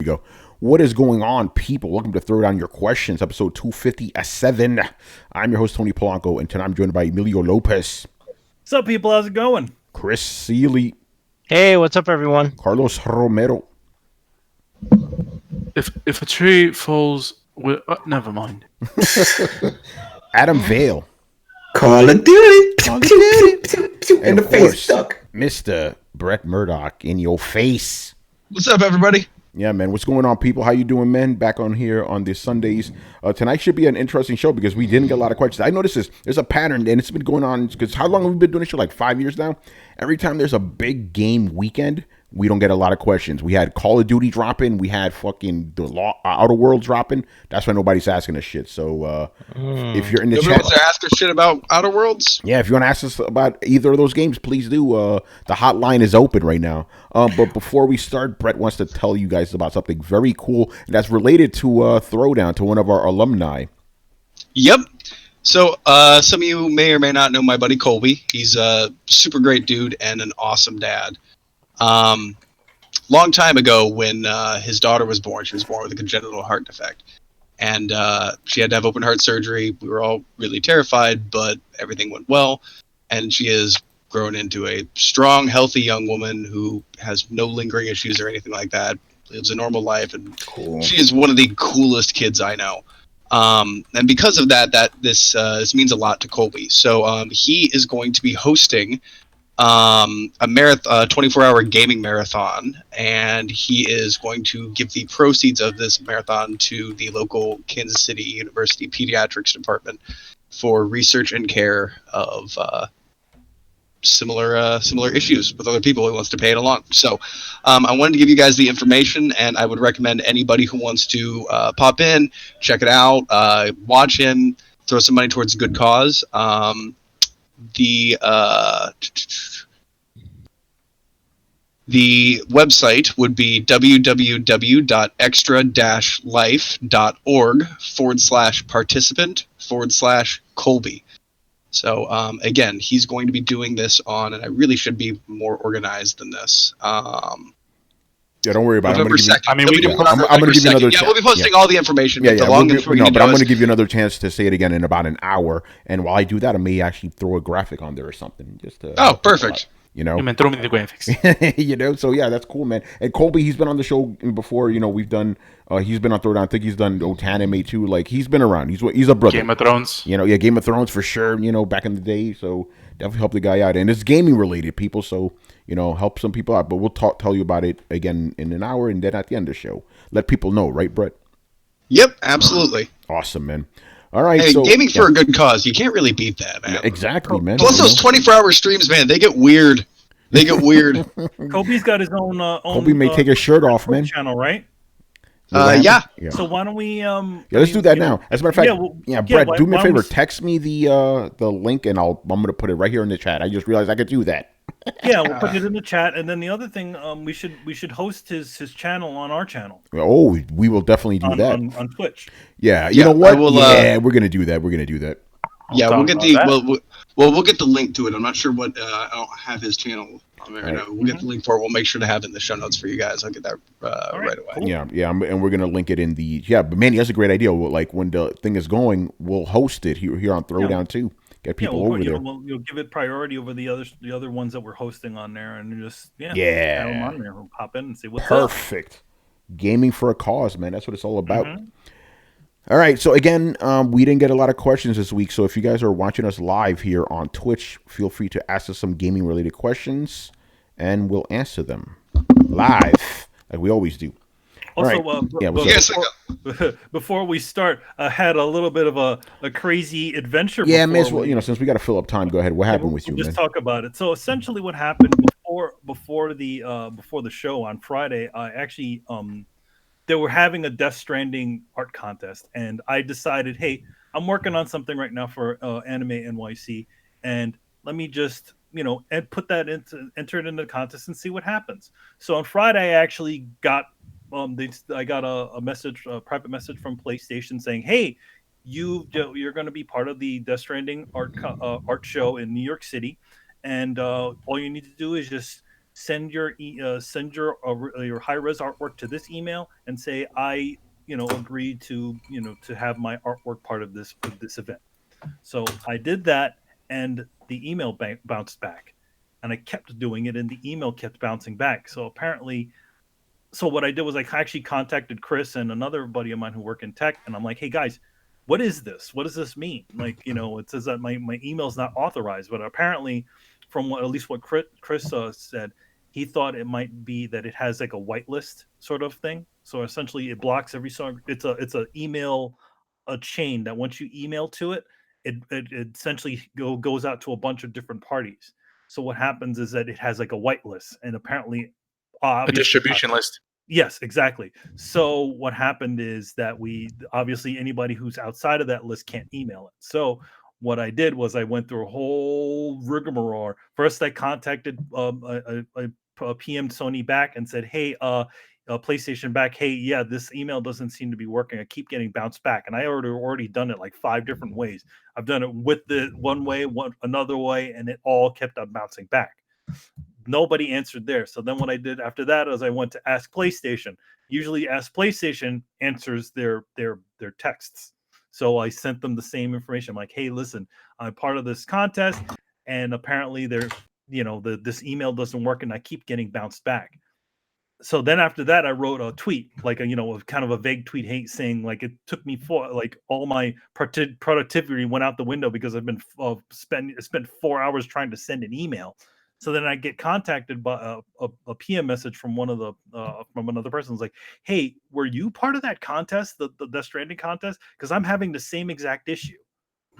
go. What is going on, people? Welcome to Throwdown Your Questions, episode 257. I'm your host, Tony Polanco, and tonight I'm joined by Emilio Lopez. What's up, people? How's it going? Chris Seeley. Hey, what's up, everyone? Carlos Romero. If a tree falls, never mind. Adam Vale. Call of Duty. In the face, duck. Mr. Brett Murdoch in your face. What's up, everybody? Yeah, man. What's going on, people? How you doing, man? Back on here on the Sundays. Tonight should be an interesting show because we didn't get a lot of questions. I noticed there's a pattern, and it's been going on because how long have we been doing this show? Like 5 years now. Every time there's a big game weekend, we don't get a lot of questions. We had Call of Duty dropping. We had fucking the Outer Worlds dropping. That's why nobody's asking us shit. So if you're in the Nobody chat, wants to ask us shit about Outer Worlds. yeah, if you want to ask us about either of those games, please do. The hotline is open right now. But before we start, Brett wants to tell you guys about something very cool that's related to Throwdown, to one of our alumni. Yep. So some of you may or may not know my buddy Colby. He's a super great dude and an awesome dad. Long time ago, when his daughter was born, she was born with a congenital heart defect, and she had to have open heart surgery. We were all really terrified, but everything went well, and she has grown into a strong, healthy young woman who has no lingering issues or anything like that. Lives a normal life, and she is one of the coolest kids I know. And because of that, this means a lot to Colby. So he is going to be hosting a 24-hour gaming marathon, and he is going to give the proceeds of this marathon to the local Kansas City University Pediatrics Department for research and care of similar issues with other people who wants to pay it along. So I wanted to give you guys the information, and I would recommend anybody who wants to pop in, check it out, watch him, throw some money towards a good cause. The website would be www.extra-life.org/participant/Colby. So again, he's going to be doing this on, and I really should be more organized than this. Yeah, don't worry about it. November 2nd. I'm going to give you another. Yeah, we'll be posting all the information. Yeah, but I'm going to give you another chance to say it again in about an hour. And while I do that, I may actually throw a graphic on there or something. Just to, perfect. You know, Throw me the graphics. you know, so yeah, that's cool, man. And Colby, he's been on the show before. You know, we've done. He's been on Throwdown. I think he's done Otanime too. Like he's been around. He's a brother. Game of Thrones. You know, yeah, Game of Thrones for sure. You know, back in the day. So definitely help the guy out, and it's gaming related, people. So you know, help some people out. But we'll tell you about it again in an hour, and then at the end of the show, let people know, right, Brett? Yep, absolutely. Awesome, man. All right, hey, so gaming for a good cause. You can't really beat that, man. Exactly, man. Plus those 24-hour streams, man, they get weird. Kobe's got his own. Kobe may take his shirt off, man. Channel, right? Yeah. So why don't we? Yeah, let's do that now. As a matter of fact, Brett, do me a favor. We... Text me the link, and I'm gonna put it right here in the chat. I just realized I could do that. Yeah, we'll put it in the chat, and then the other thing, we should host his channel on our channel. Oh, we will definitely do that on Twitch. Yeah, you know what? We're gonna do that. Yeah, we'll get the we'll get the link to it. I'm not sure what I don't have his channel on there. Right. We'll get the link for it. We'll make sure to have it in the show notes for you guys. I'll get that right away. Cool. Yeah, and we're gonna link it in the But Manny, that's a great idea. Like when the thing is going, we'll host it here on Throwdown too. Get people over there. You'll give it priority over the other ones that we're hosting on there, and just have them on there. We'll pop in and see what's perfect. Gaming for a cause, man. That's what it's all about. Mm-hmm. All right, so again, we didn't get a lot of questions this week, so if you guys are watching us live here on Twitch, feel free to ask us some gaming-related questions, and we'll answer them live, like we always do. Also, right. Before we start, I had a little bit of a crazy adventure. Yeah, since we got to fill up time, go ahead. What happened with you, man? Just talk about it. So essentially, what happened before the show on Friday, I actually they were having a Death Stranding art contest, and I decided, hey, I'm working on something right now for Anime NYC, and let me just and enter it into the contest and see what happens. So on Friday, I actually got I got a private message from PlayStation saying, hey, you're going to be part of the Death Stranding art show in New York City, and all you need to do is just send your your high res artwork to this email and say I agree to to have my artwork part of this event. So I did that, and the email bounced back, and I kept doing it, and the email kept bouncing back. So apparently, so what I did was I actually contacted Chris and another buddy of mine who work in tech, and I'm like, hey guys, what is this? What does this mean? Like, it says that my email's not authorized, but apparently, from at least what Chris said, he thought it might be that it has like a whitelist sort of thing. So essentially, it blocks every song. It's a email a chain that once you email to it, it essentially goes out to a bunch of different parties. So what happens is that it has like a whitelist, and apparently, A distribution list. yes, exactly. So what happened is that we obviously anybody who's outside of that list can't email it. So what I did was I went through a whole rigmarole. First, I contacted a PM Sony back and said, "Hey, PlayStation back. Hey, yeah, this email doesn't seem to be working. I keep getting bounced back, and I already done it like 5 different ways. I've done it with the one way, another way, and it all kept on bouncing back." Nobody answered there. So then what I did after that is I went to Ask PlayStation. Usually Ask PlayStation answers their texts. So I sent them the same information. I'm like, hey, listen, I'm part of this contest, and apparently this email doesn't work, and I keep getting bounced back. So then after that, I wrote a tweet, like a kind of a vague tweet, saying like it took me like all my productivity went out the window because I've been spent 4 hours trying to send an email. So then I get contacted by a PM message from from another person. It's like, hey, were you part of that contest, the Death Stranding contest? Because I'm having the same exact issue.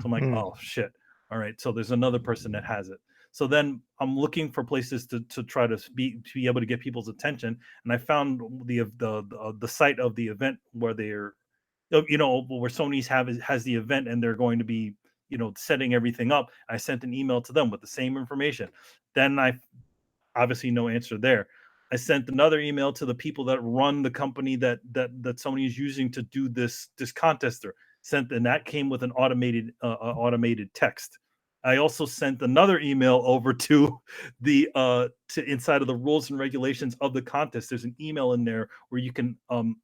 So I'm like, oh shit. All right. So there's another person that has it. So then I'm looking for places to try to be able to get people's attention, and I found the site of the event where they're, where Sony's has the event, and they're going to be setting everything up. I sent an email to them with the same information. Then I obviously no answer there. I sent another email to the people that run the company that Sony is using to do this contest. And that came with an automated text. I also sent another email over to the to inside of the rules and regulations of the contest. There's an email in there where you can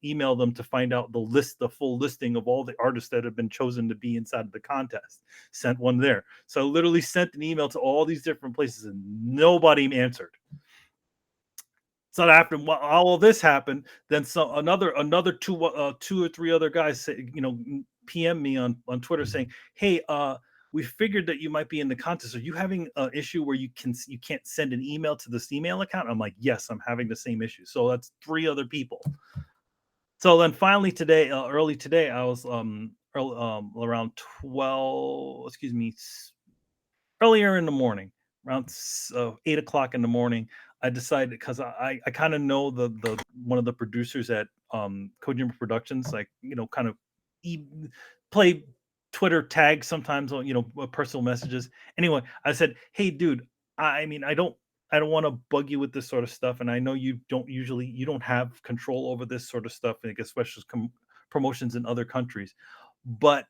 email them to find out the full listing of all the artists that have been chosen to be inside of the contest. Sent one there. So I literally sent an email to all these different places, and nobody answered. So after all of this happened, then another two or three other guys say, PM me on Twitter saying, "Hey, we figured that you might be in the contest. Are you having an issue where you can't send an email to this email account?" I'm like, "Yes, I'm having the same issue." So that's 3 other people. So then finally today, early today, I was around 12. Excuse me, earlier in the morning, around 8 o'clock in the morning. I decided because I kind of know the one of the producers at Kojima Productions, like kind of play Twitter tags sometimes on personal messages. Anyway, I said, "Hey, dude, I mean, I don't want to bug you with this sort of stuff, and I know you don't have control over this sort of stuff, like especially promotions in other countries, but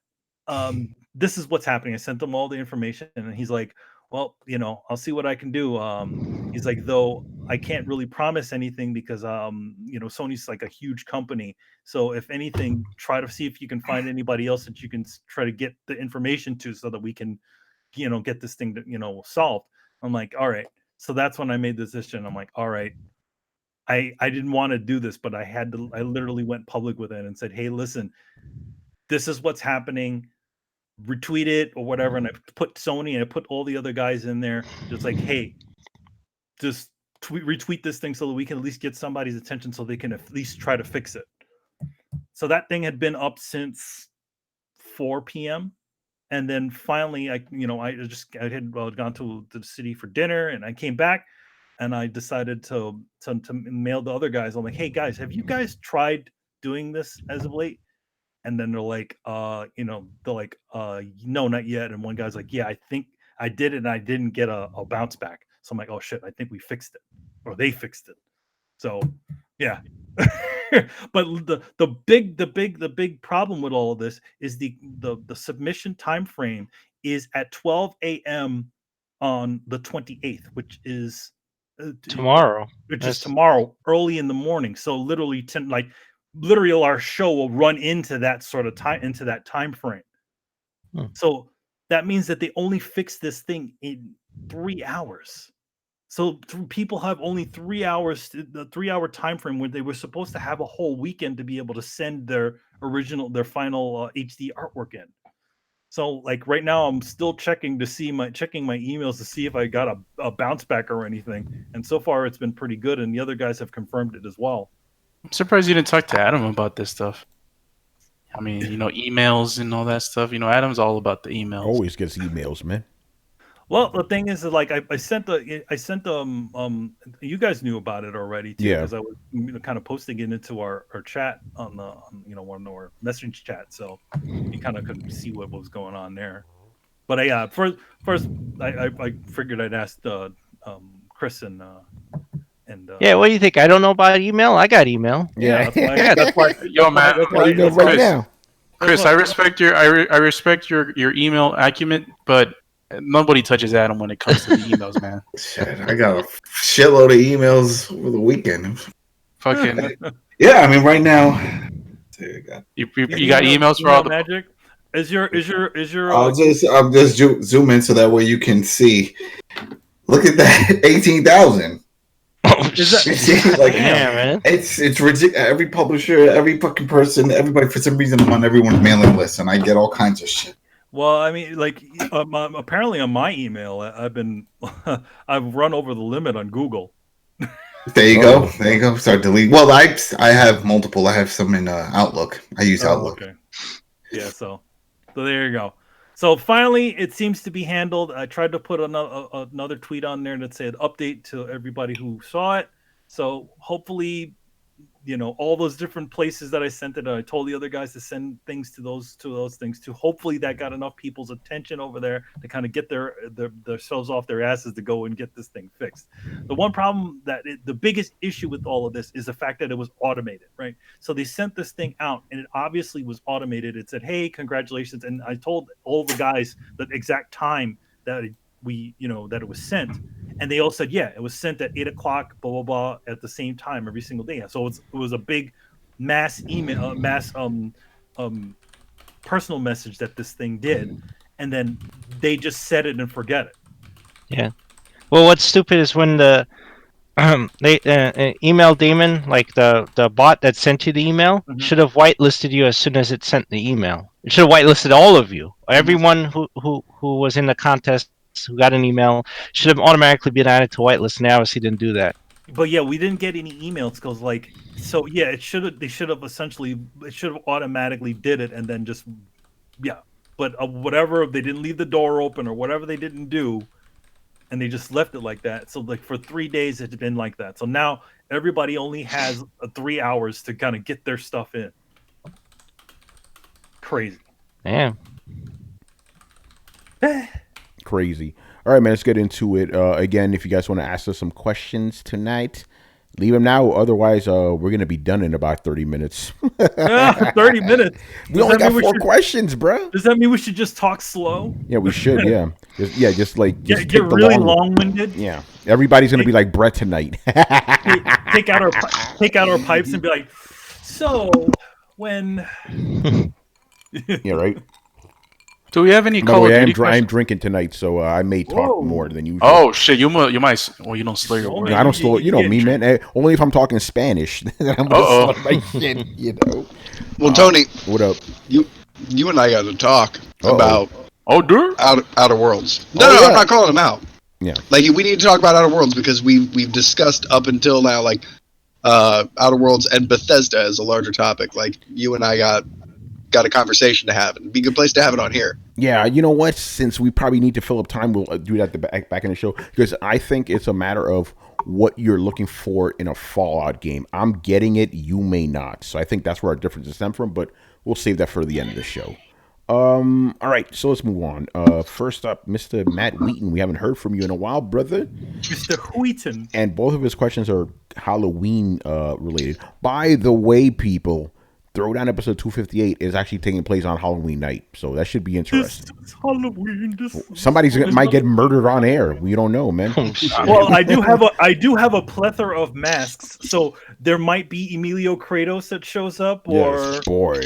this is what's happening." I sent them all the information, and he's like, "Well, I'll see what I can do." He's like, "Though I can't really promise anything because Sony's like a huge company. So if anything, try to see if you can find anybody else that you can try to get the information to so that we can, get this thing solved." I'm like, "All right." So that's when I made the decision. I'm like, "All right." I didn't want to do this, but I literally went public with it and said, "Hey, listen, this is what's happening. Retweet it or whatever." And I put Sony and I put all the other guys in there, just like, "Hey, just retweet this thing so that we can at least get somebody's attention so they can at least try to fix it." So that thing had been up since 4 p.m. And then finally, I had gone to the city for dinner, and I came back, and I decided to mail the other guys. I'm like, "Hey guys, have you guys tried doing this as of late?" And then they're like, "No, not yet." And one guy's like, "Yeah, I think I did it, and I didn't get a bounce back." So I'm like, "Oh shit, I think we fixed it, or they fixed it." So yeah. But the big problem with all of this is the submission time frame is at 12 a.m. on the 28th, which is Tomorrow. just That's- tomorrow, early in the morning. So literally, literally, our show will run into that sort of time frame. So that means that they only fixed this thing in 3 hours. So people have only 3 hours, the 3 hour time frame when they were supposed to have a whole weekend to be able to send their final HD artwork in. So like right now, I'm still checking my emails to see if I got a bounce back or anything. And so far, it's been pretty good. And the other guys have confirmed it as well. I'm surprised you didn't talk to Adam about this stuff. I mean, emails and all that stuff. Adam's all about the emails. Always gets emails, man. Well, the thing is, like I sent you guys knew about it already too, because I was kind of posting it into our chat on one of our message chat, so you kind of could see what was going on there. But first I figured I'd ask Chris and yeah, what do you think? I don't know about email. I got email. Yeah, that's why. Yo, man, right now. Chris, I respect your email acumen, but nobody touches Adam when it comes to the emails, man. Shit, I got a shitload of emails over the weekend. Fucking yeah, I mean, right now, you got emails for all the magic. Is your I'll just zoom in so that way you can see. Look at that, 18,000. Is that like, man? It's ridiculous. Every publisher, every fucking person, everybody, for some reason, I'm on everyone's mailing list, and I get all kinds of shit. Well, I mean, like apparently on my email, I've run over the limit on Google. There you go. Start deleting. Well, I have multiple. I have some in Outlook. I use Outlook. Okay. Yeah. So there you go. So finally, it seems to be handled. I tried to put another tweet on there that said update to everybody who saw it. So hopefully, all those different places that I sent it. I told the other guys to send things to those things too. Hopefully, that got enough people's attention over there to kind of get themselves off their asses to go and get this thing fixed. The one problem the biggest issue with all of this is the fact that it was automated, right? So they sent this thing out, and it obviously was automated. It said, "Hey, congratulations!" And I told all the guys the exact time that that it was sent. And they all said, yeah, it was sent at 8 o'clock, blah, blah, blah, at the same time every single day. So it was a big mass email, personal message that this thing did. And then they just set it and forget it. Yeah. Well, what's stupid is when they email daemon, like the bot that sent you the email, should have whitelisted you as soon as it sent the email. It should have whitelisted all of you. Everyone who was in the contest who got an email should have automatically been added to whitelist, and they obviously didn't do that. But yeah, we didn't get any emails because they should have automatically did it and then just but whatever, they didn't leave the door open or whatever they didn't do, and they just left it like that. So like for 3 days it's been like that. So now everybody only has 3 hours to kind of get their stuff in. Crazy. Yeah. Crazy. All right, man, let's get into it. Again, if you guys want to ask us some questions tonight, leave them now. Otherwise, we're going to be done in about 30 minutes. 30 minutes? We only got 4 questions, bro. Does that mean we should just talk slow? Yeah, we should, yeah. Just get really long-winded? Yeah. Everybody's going to be like Brett tonight. take out our pipes and be like, so, when... Yeah, right? Do we have any By the Call way, of Duty I'm drinking tonight, so I may talk more than usual. Oh shit! You might. Well, you don't slow your words. I don't slow. You know me, man. Only if I'm talking Spanish. I'm gonna slow my shit. Well, Tony, what up? You and I got to talk about Outer Worlds. No, I'm not calling them out. Yeah, like we need to talk about Outer Worlds because we've discussed up until now like Outer Worlds and Bethesda as a larger topic. Like you and I got a conversation to have, and it'd be a good place to have it on here. Yeah, you know what? Since we probably need to fill up time, we'll do that back in the show, because I think it's a matter of what you're looking for in a Fallout game. I'm getting it, you may not. So I think that's where our differences stem from, but we'll save that for the end of the show. All right, so let's move on. First up, Mr. Matt Wheaton. We haven't heard from you in a while, brother. Mr. Wheaton. And both of his questions are Halloween related. By the way, people, Throwdown episode 258 is actually taking place on Halloween night, so that should be interesting. This is Halloween. Somebody's might get murdered on air. We don't know, man. Oh, shit. Well, I do have a plethora of masks, so there might be Emilio Kratos that shows up, or Yes, boy.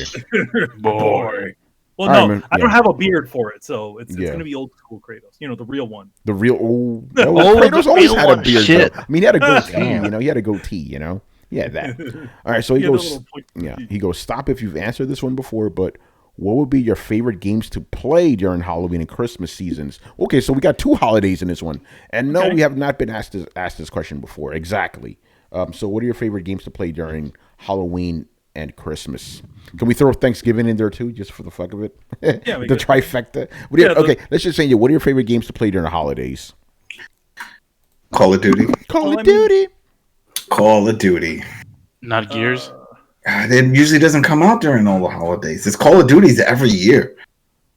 boy. Well, All no, right, man. I don't Yeah. have a beard for it, so it's Yeah. gonna be old school Kratos. You know, the real one. The real the Kratos always real had a one, beard. shit. Though. I mean, he had a goatee. Damn. You know, he had a goatee. You know, yeah, that. All right, so he Yeah, the goes. little point- Yeah, he goes. Stop if you've answered this one before, but what would be your favorite games to play during Halloween and Christmas seasons? Okay, so we got 2 holidays in this one, and no, Okay. we have not been asked this question before. Exactly. So, what are your favorite games to play during Halloween and Christmas? Can we throw Thanksgiving in there too, just for the fuck of it? Yeah, we the could. trifecta. What do you- Yeah, the- okay, let's just say, what are your favorite games to play during the holidays? Call of Duty. Call Well, of I mean- Duty. Call of Duty. Not Gears. It usually doesn't come out during all the holidays. It's Call of Duties every year.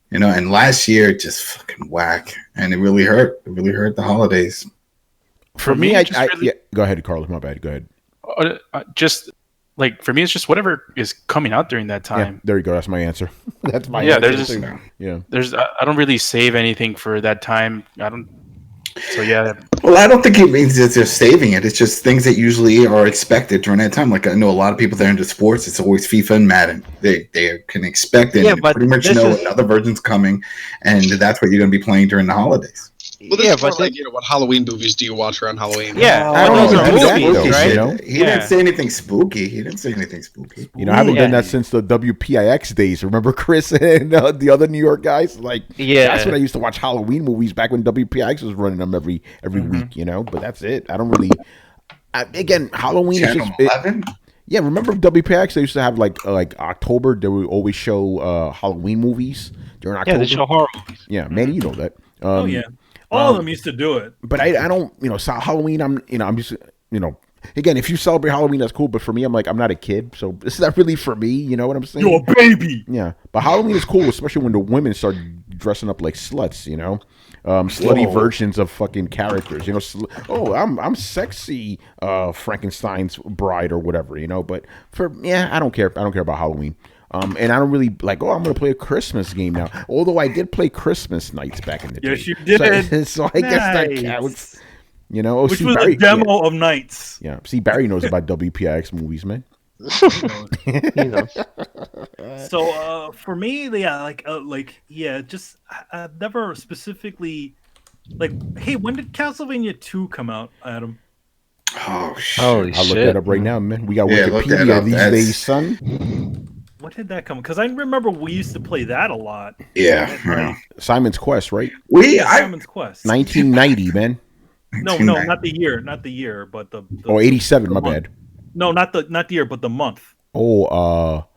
You know, and last year just fucking whack. And it really hurt. It really hurt the holidays. For me, I really- yeah. Go ahead, Carlos. My bad. Go ahead. Just like for me, it's just whatever is coming out during that Yeah, time. there you go. That's my answer. That's my Yeah, answer. there's just- too. Yeah. I don't really save anything for that time. I don't. So yeah, Well, I don't think it means that they're saving it. It's just things that usually are expected during that time. Like I know a lot of people that are into sports. It's always FIFA and Madden. They can expect it. Yeah, They but pretty much this know is- another version's coming, and that's what you're going to be playing during the holidays. Well, this Yeah, is more but like, what Halloween movies do you watch around Halloween? Yeah, I don't those know are if movies, that, though, right? you know? He Yeah. didn't say anything spooky. He didn't say anything spooky. You know, I haven't Yeah. done that since the WPIX days. Remember Chris and the other New York guys? Like, Yeah. that's when I used to watch Halloween movies back when WPIX was running them every week. You know, but that's it. I don't really. Again, Halloween is Channel just. 11? Yeah, remember WPIX? They used to have like October. They would always show Halloween movies during October. Yeah, they show horror movies. Yeah, man, you know that. Oh yeah, all of them used to do it. But I don't, Halloween. I'm just, again, if you celebrate Halloween, that's cool. But for me, I'm not a kid, so it's not really for me. You know what I'm saying? You're a baby. Yeah, but Halloween is cool, especially when the women start dressing up like sluts. Slutty Whoa. versions of fucking characters. I'm sexy, Frankenstein's bride or whatever. But I don't care. I don't care about Halloween. And I don't really like. I'm going to play a Christmas game now. Although I did play Christmas nights back in the day. Yes, you did. So I guess that Nice. counts. Which see, was Barry, a demo of Nights. Yeah. See, Barry knows about WPIX movies, man. You know. So for me, just I've never specifically hey, when did Castlevania 2 come out, Adam? Oh, shit. Holy I'll look shit. that up right now, man. We got Yeah, look that Wikipedia up. these That's- days, son. When did that come? Because I remember we used to play that a lot. Yeah. yeah. Simon's Quest, right? Simon's Quest. 1990, man. No, 1990. not the year, but the Oh, 87, my the month. bad. No, not the year, but the month. Oh,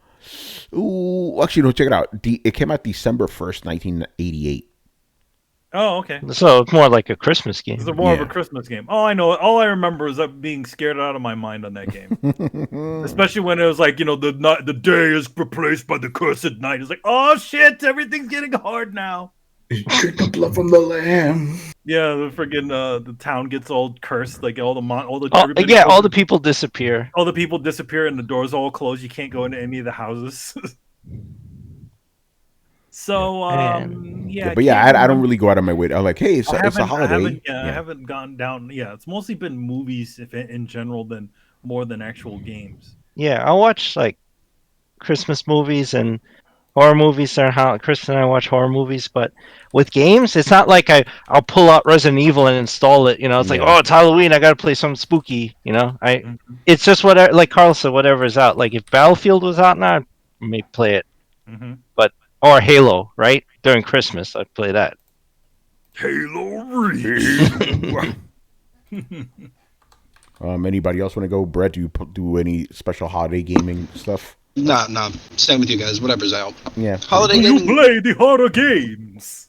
actually, no, check it out. It came out December 1st, 1988. Oh, okay. So it's more like a Christmas game. It's more of Yeah. a Christmas game. Oh, I know. All I remember is being scared out of my mind on that game. Especially when it was like, the day is replaced by the cursed night. It's like, oh shit, everything's getting hard now. Drink the blood from the lamb. Yeah, the friggin' the town gets all cursed. Like all the Yeah, all the people disappear. all the people disappear and the doors all closed. You can't go into any of the houses. So But yeah, I don't really go out of my way. I'm like, hey, it's a holiday. I haven't gone down. Yeah, it's mostly been movies, if in general, than more than actual games. Yeah, I'll watch like Christmas movies and horror movies. Chris and I watch horror movies, but with games, it's not like I'll pull out Resident Evil and install it. It's like, Yeah. oh, it's Halloween, I gotta play something spooky. It's just whatever. Like Carl said, whatever is out. Like if Battlefield was out now, I may play it. Mm-hmm. Or Halo, right? During Christmas, I'd play that. Halo Reach. Anybody else want to go? Brett, do you do any special holiday gaming stuff? Nah, same with you guys. Whatever's out. Yeah. Holiday You gaming. play the horror games.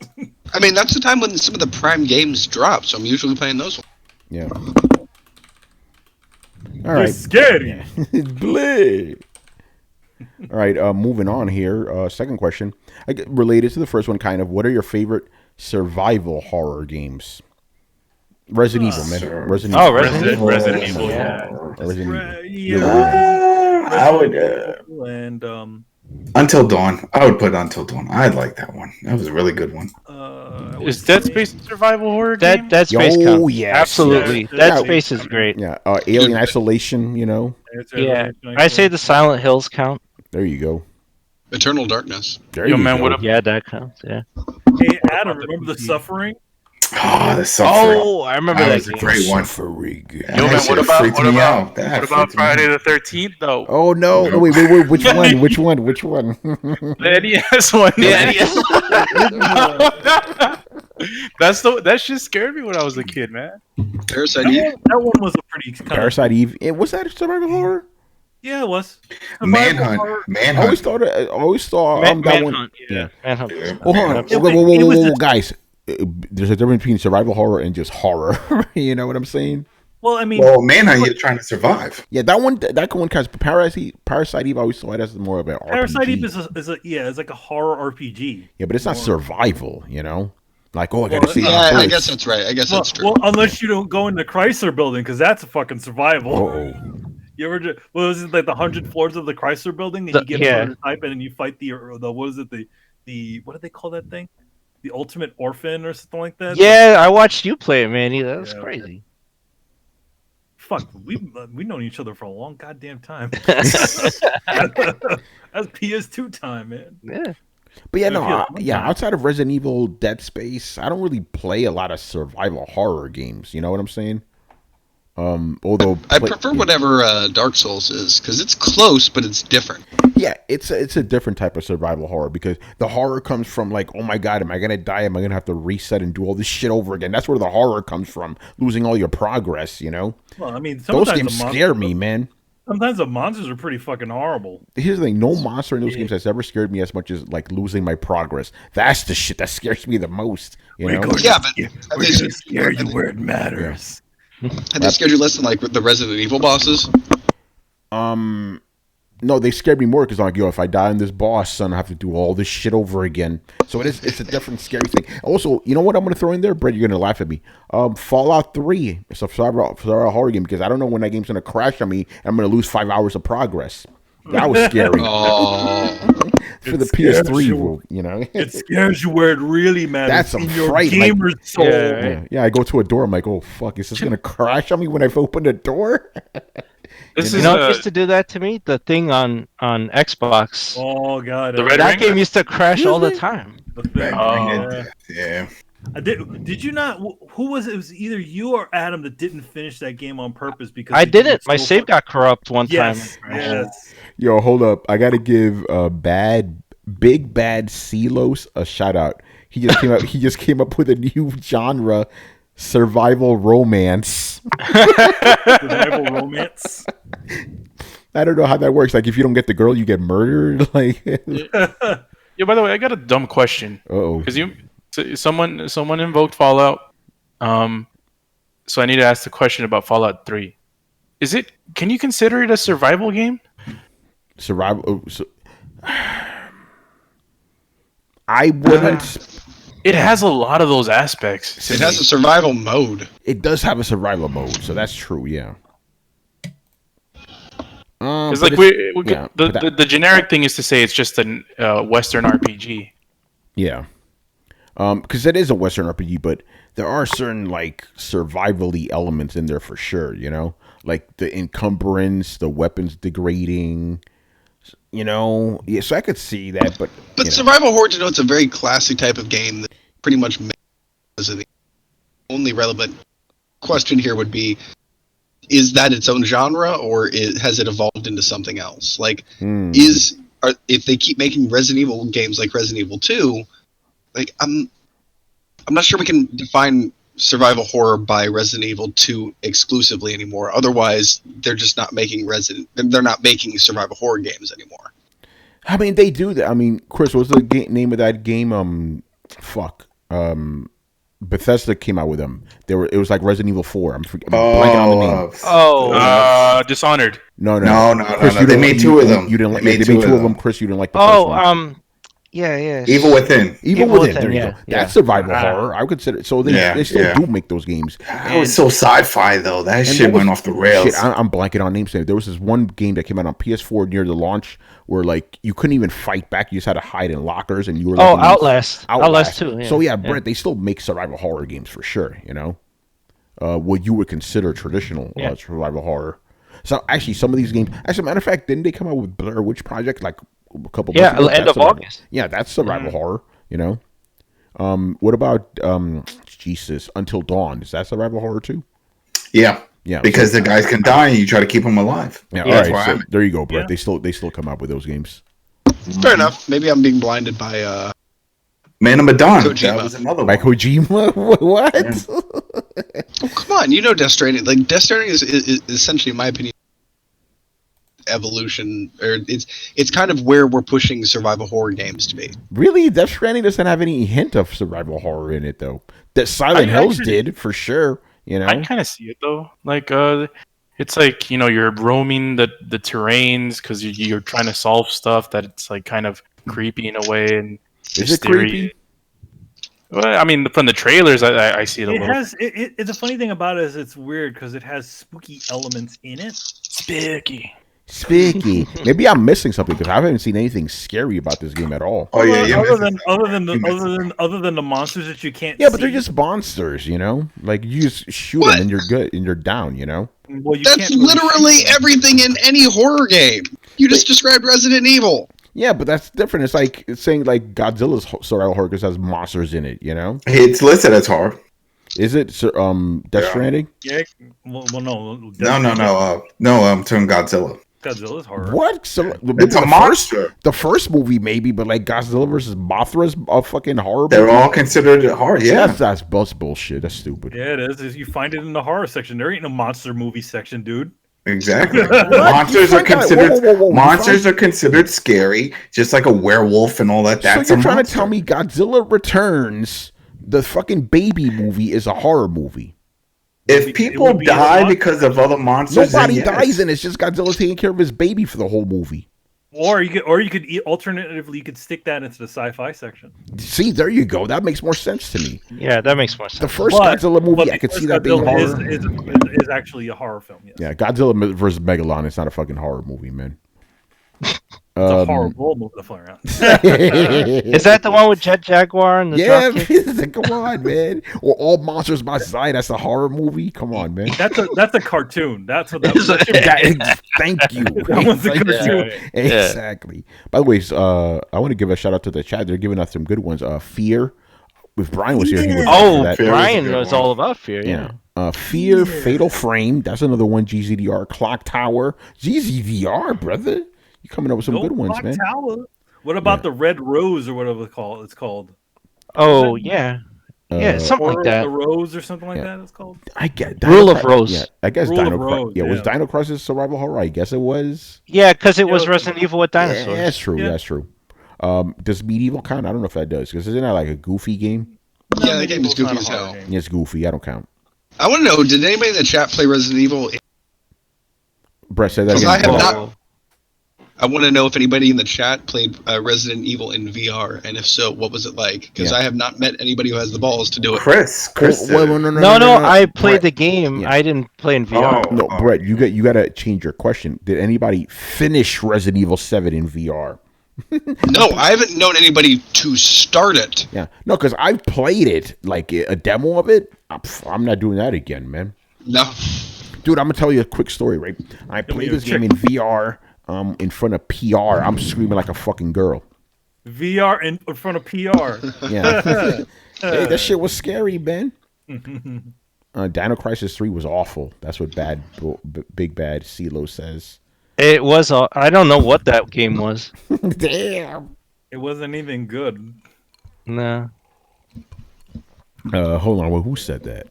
I mean, that's the time when some of the prime games drop, so I'm usually playing those ones. Yeah. All They're right. scary. It's bleh. All right, moving on here. Second question, related to the first one, kind of. What are your favorite survival horror games? Resident Evil, man. Resident Oh, Evil. Resident Evil. Resident Evil, yeah. Resident Evil. Yeah. I would and Until Dawn. I would put Until Dawn. I like that one. That was a really good one. Is Dead Space a survival horror game? Dead Space Oh, counts. yes. Absolutely. Yes. Dead Yeah. Space is great. Yeah, Alien Isolation. Yeah, I say the Silent Hills count. There you go. Eternal Darkness. There Yo, you man, go. what up? Yeah, that counts. Yeah. Hey Adam, remember the Suffering? Oh, the Suffering. Oh, I remember That that was a game. great one. Suffering. That Yo, man, shit what about freaked me out. That what about freaked me Friday out. the 13th though? Oh no! No. Wait. Which one? Which one? Which one? The NES one. That shit scared me when I was a kid, man. Parasite Eve. That one was a pretty kind Parasite Eve. Was that a survival horror? Yeah, it was. Manhunt. I Manhunt. always thought that one. Manhunt. Yeah. Manhunt. Yeah. Oh, hold on. It Whoa, was a- guys. There's a difference between survival horror and just horror. You know what I'm saying? Well, I mean, Well, Manhunt, you're trying to survive. Yeah, that one kind of Parasite Eve. I always saw it as more of an RPG. Parasite Eve is like a horror RPG. Yeah, but it's not survival. Like, I gotta Well, see. Yeah, I guess that's right. I guess Well, that's true. well, unless you don't go in the Chrysler building, because that's a fucking survival. Oh, You ever? What was it, like the 100 floors of the Chrysler building, and you get a prototype, and then you fight the what is it, the what do they call that thing? The Ultimate Orphan or something like that. Yeah, I watched you play it, Manny. That was crazy. Fuck, we've known each other for a long goddamn time. That's PS2 time, man. Yeah. but yeah, Yeah. Outside of Resident Evil, Dead Space, I don't really play a lot of survival horror games. You know what I'm saying? Although I prefer whatever Dark Souls is because it's close, but it's different. Yeah, it's a different type of survival horror because the horror comes from like, oh my god, am I gonna die? Am I gonna have to reset and do all this shit over again? That's where the horror comes from, losing all your progress. Well, I mean, Those sometimes games the scare me, man. Sometimes the monsters are pretty fucking horrible. Here's the thing: no monster in those games has ever scared me as much as like losing my progress. That's the shit that scares me the most. Yeah, but We're gonna scare you where it matters. Have they scared you less than like the Resident Evil bosses? No, they scared me more because I'm like, yo, if I die on this boss, son, I have to do all this shit over again. So it's a different scary thing. Also, you know what I'm gonna throw in there, Brett? You're gonna laugh at me. Fallout 3. It's a survival horror game because I don't know when that game's gonna crash on me and I'm gonna lose 5 hours of progress. That was scary. For the PS3, It scares you where it really matters. That's some in your fright, gamer's soul. Yeah, I go to a door. I'm like, oh fuck, is this gonna crash on me when I've opened the door? This You is know what used to do that to me? The thing on Xbox. Oh god, The Red That Ring? game used to crash all the time. the thing. Yeah. Did you not? Who was it? It was either you or Adam that didn't finish that game on purpose because I the game didn't. was My so save fucking- got corrupt one time. Yes. Yo, hold up. I gotta give Big Bad Silos a shout out. He just came up with a new genre, survival romance. Survival romance. I don't know how that works. Like, if you don't get the girl, you get murdered. Like, Yeah, by the way, I got a dumb question. oh, Because someone invoked Fallout. So I need to ask the question about Fallout 3. Can you consider it a survival game? survival. I wouldn't. It has a lot of those aspects. It has a survival mode. It does have a survival mode, so that's true. Yeah. Because but like yeah, the generic thing is to say it's just a Western RPG. Yeah. Because it is a Western RPG, but there are certain like survivally elements in there for sure. Like the encumbrance, the weapons degrading. Yeah. So I could see that, but survival horror, it's a very classic type of game that pretty much makes it. The only relevant question here would be: is that its own genre, or has it evolved into something else? Like, if they keep making Resident Evil games like Resident Evil 2, like I'm not sure we can define survival horror by Resident Evil 2 exclusively anymore. Otherwise, they're just not making they're not making survival horror games anymore. I mean, they do that. I mean, Chris, what's the name of that game? Bethesda came out with them. It was like Resident Evil 4. I'm blanking on the name. Dishonored. No. No. Chris, They made two of them. You didn't like. They They made made two two of of them. them. Chris, you didn't like the first one. Yeah. Evil Within. Evil Within. There you go. That's survival horror. I would consider it. So they still do make those games. That was so sci-fi though. That shit went off the rails. Shit, I'm blanking on names. There was this one game that came out on PS4 near the launch where like you couldn't even fight back. You just had to hide in lockers, and you were like, Outlast. Outlast 2. Yeah. So yeah, Brent, they still make survival horror games for sure. You know, what you would consider traditional survival horror. So actually, some of these games, as a matter of fact, didn't they come out with Blair Witch Project like a couple months ago? End of August. Yeah, that's survival horror, you know. What about Jesus Until Dawn? Is that survival horror too? Yeah, yeah. Because the guys can die and you try to keep them alive. Yeah, all right. So there you go, Brett. Yeah. They still come out with those games. Fair enough. Maybe I'm being blinded by Man of Medan. Kojima. That was another one. By Kojima? What? Yeah. Oh, come on, you know Death Stranding. Like Death Stranding is essentially, in my opinion, evolution, or it's kind of where we're pushing survival horror games to be. Really, Death Stranding doesn't have any hint of survival horror in it, though. That Silent Hills did for sure. You know, I kind of see it though. Like, it's like you're roaming the terrains because you're trying to solve stuff that it's like kind of creepy in a way and is it creepy? Well, I mean, from the trailers, I see it a little. It's a funny thing about it is it's weird because it has spooky elements in it. Spooky. Maybe I'm missing something because I haven't seen anything scary about this game at all. Oh yeah, other than the monsters that you can't. Yeah, but they're just monsters, you know. Like you just shoot them and you're good and you're down, you know. Well, that's literally everything in any horror game. You just described Resident Evil. Yeah, but that's different. It's like saying like Godzilla's survival horror because it has monsters in it, you know. It's listed as horror. Is it Death Stranding? Yeah. Well, no. No. I'm talking Godzilla. Godzilla's horror. What? So, it's a monster. The first movie, maybe, but like Godzilla versus Mothra's a fucking horror. They're all considered horror. Yeah, that's bullshit. That's stupid. Yeah, it is. You find it in the horror section. There ain't no monster movie section, dude. Exactly. Monsters are considered monsters are considered scary, just like a werewolf and all that. That's so you're trying to tell me Godzilla Returns, the fucking baby movie, is a horror movie? If people die because of other monsters, nobody dies, and it's just Godzilla taking care of his baby for the whole movie. Or you could alternatively, you could stick that into the sci-fi section. See, there you go. That makes more sense to me. Yeah, that makes more sense. The first Godzilla movie, I could see that being horror. Is actually a horror film. Yes. Yeah, Godzilla versus Megalon. It's not a fucking horror movie, man. It's a horrible movie to fly around. Is that the one with Jet Jaguar and the come on, man. Or All Monsters Must Die. That's a horror movie. Come on, man. That's a cartoon. That's what that was. Thank you. That was a cartoon. Exactly. By the way, I want to give a shout out to the chat. They're giving us some good ones. Fear. If Brian was here, he would. Brian was all about Fear. Yeah. Fear, Fatal Frame. That's another one. GZDR. Clock Tower. GZDR, brother. You coming up with some good ones, man. Tower. What about the Red Rose or whatever it's called? Oh yeah, something like that. The Rose or something like that. It's called. I get Rule of Rose. Yeah, I guess Dino Crisis. Yeah, was Dino Crisis survival horror? I guess it was. Yeah, because it was Resident Evil with dinosaurs. Yeah, that's true. Yeah. That's true. Does Medieval count? I don't know if that does because isn't that like a goofy game? Yeah, the game is goofy as hell. Yeah, it's goofy. I don't count. I want to know. Did anybody in the chat play Resident Evil? Brett said that again. I have not. I want to know if anybody in the chat played Resident Evil in VR, and if so, what was it like? Because I have not met anybody who has the balls to do it. Chris. No, I played the game. Yeah. I didn't play in VR. No, Brett, you got to change your question. Did anybody finish Resident Evil 7 in VR? No, I haven't known anybody to start it. Yeah, no, because I've played it, like a demo of it. I'm not doing that again, man. No, dude, I'm gonna tell you a quick story. Right, I played this game in VR. In front of PR, I'm screaming like a fucking girl. VR in front of PR. Yeah. Hey, that shit was scary, man. Dino Crisis 3 was awful. That's what Big Bad CeeLo says. It was. I don't know what that game was. Damn. It wasn't even good. No. Hold on. Well, who said that?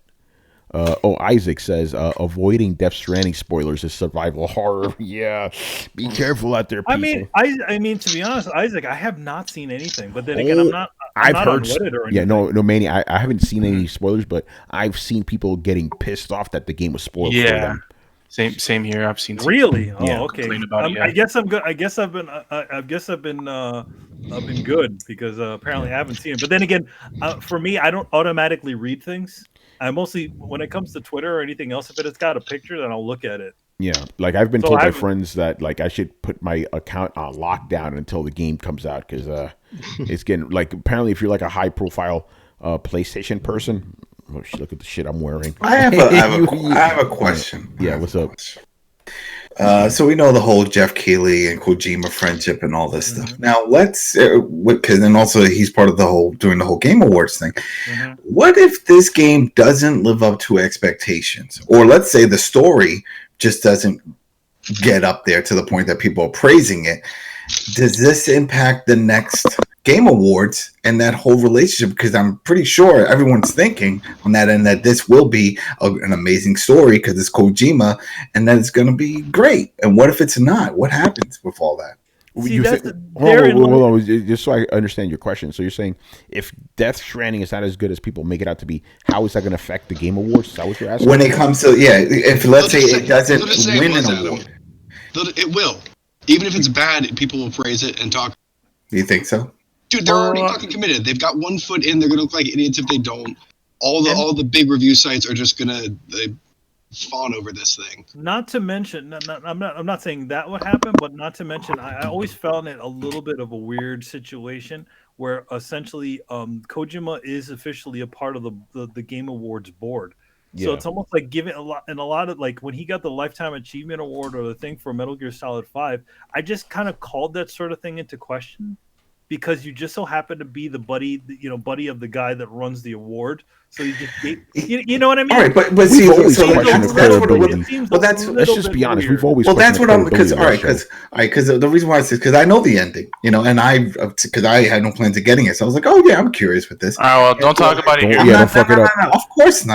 Isaac says, avoiding Death Stranding spoilers is survival horror. Yeah, be careful out there, people. I mean, to be honest, Isaac, I have not seen anything. But then again, I've heard. Or yeah, no, Manny, I haven't seen any spoilers, but I've seen people getting pissed off that the game was spoiled for them. Same here. I've seen some Really? Oh, Yeah. okay. complain about it. Yeah. I guess I'm good. I guess I've been good because apparently I haven't seen it. But then again, for me, I don't automatically read things. I mostly, when it comes to Twitter or anything else, if it has got a picture, then I'll look at it. Yeah, like I've been So told by I've- friends that like I should put my account on lockdown until the game comes out because it's getting like apparently if you're like a high profile PlayStation person, oh, look at the shit I'm wearing. I have a question. Yeah, what's up? So we know the whole Jeff Keighley and Kojima friendship and all this stuff. Now let's, because and also he's part of the whole doing the whole Game Awards thing. What if this game doesn't live up to expectations, or let's say the story just doesn't get up there to the point that people are praising it? Does this impact the next Game Awards and that whole relationship? Because I'm pretty sure everyone's thinking on that end that this will be an amazing story because it's Kojima and that it's going to be great. And what if it's not? What happens with all that? See, hold on, just so I understand your question. So you're saying if Death Stranding is not as good as people make it out to be, how is that going to affect the Game Awards? Is that what you're asking? When it comes to, if let's say it doesn't win an award. It will. Even if it's bad, people will praise it and talk. Do you think so? Dude, they're already fucking committed. They've got 1 foot in. They're gonna look like idiots if they don't. All the big review sites are just gonna fawn over this thing. Not to mention, I'm not saying that would happen, but not to mention, I always found it a little bit of a weird situation where essentially Kojima is officially a part of the Game Awards board. So it's almost like giving a lot of like when he got the Lifetime Achievement Award or the thing for Metal Gear Solid 5, I just kind of called that sort of thing into question because you just so happen to be the buddy of the guy that runs the award. So you just you know what I mean? All right, but We've see, always so questioned that's the credibility. well, that's Let's just be honest. weird. We've always well, that's what I'm questioned the because credibility of that show. because the reason why I said because I know the ending, and because I had no plans of getting it, so I was like, oh yeah, I'm curious with this. All right, well, don't talk about it here. Don't fuck it up. No,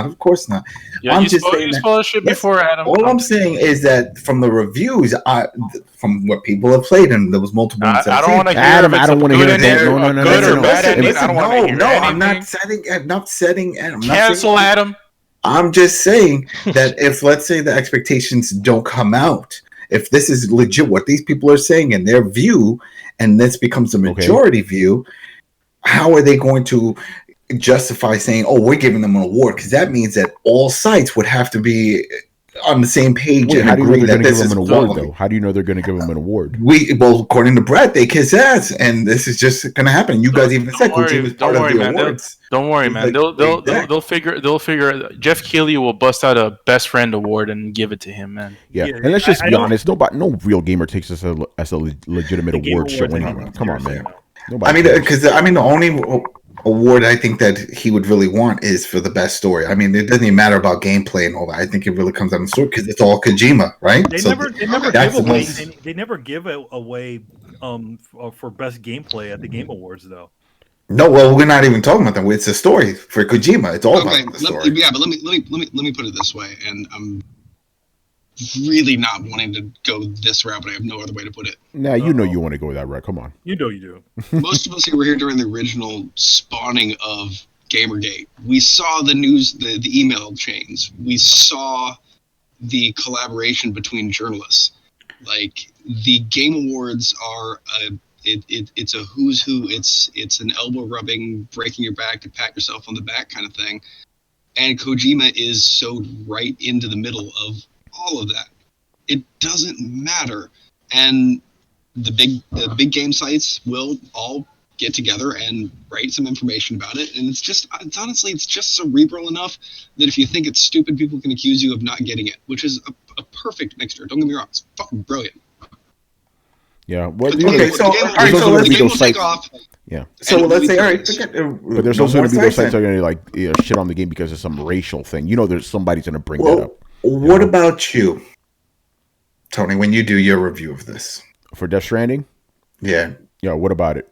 of course not. Yeah, I'm you just saying you that- spoiled shit before, Adam. All I'm saying is that from the reviews, from what people have played, and there was multiple ones. I don't want to hear Adam, if it's I don't a wanna good hear ending, that. No, a no, no, good no, or no. bad ending. Listen, I don't want to hear no, anything. I'm not setting. Cancel Adam. I'm just saying that if, let's say, the expectations don't come out, if this is legit what these people are saying in their view, and this becomes a majority view, how are they going to justify saying, oh, we're giving them an award? Because that means that all sites would have to be on the same page. Wait, and how do you know agree they're that going to this give is him an award, quality. though? How do you know they're going to give him an award? Well, according to Brett, they kiss ass, and this is just going to happen. You guys even said Kojima was part of the awards. Don't worry, man. They'll figure. Jeff Keighley will bust out a best friend award and give it to him, man. Yeah, and let's just be honest. No real gamer takes this as a legitimate award show. Anyway. Come on, man. I mean, because the only award I think that he would really want is for the best story. I mean, it doesn't even matter about gameplay and all that. I think it really comes down to story because it's all Kojima, right? They never give away for best gameplay at the Game Awards, though. No, well, we're not even talking about that. It's a story for Kojima. It's all about the story. But let me put it this way, and I'm really not wanting to go this route, but I have no other way to put it. Nah, you know you want to go that route. Come on. You know you do. Most of us who were here during the original spawning of Gamergate, we saw the news, the email chains. We saw the collaboration between journalists. Like, the Game Awards are it's a who's who. It's an elbow rubbing, breaking your back to pat yourself on the back kind of thing. And Kojima is so right into the middle of all of that. It doesn't matter. And the big game sites will all get together and write some information about it. And it's honestly just cerebral enough that if you think it's stupid, people can accuse you of not getting it, which is a perfect mixture. Don't get me wrong. It's fucking brilliant. Yeah. Well, the game will take off. Yeah. So let's say, all right, but there's also going to be those sites that are going to like shit on the game because of some racial thing. You know, there's somebody's going to bring that up. What about you, Tony? When you do your review of this for Death Stranding? Yeah. Yeah. What about it?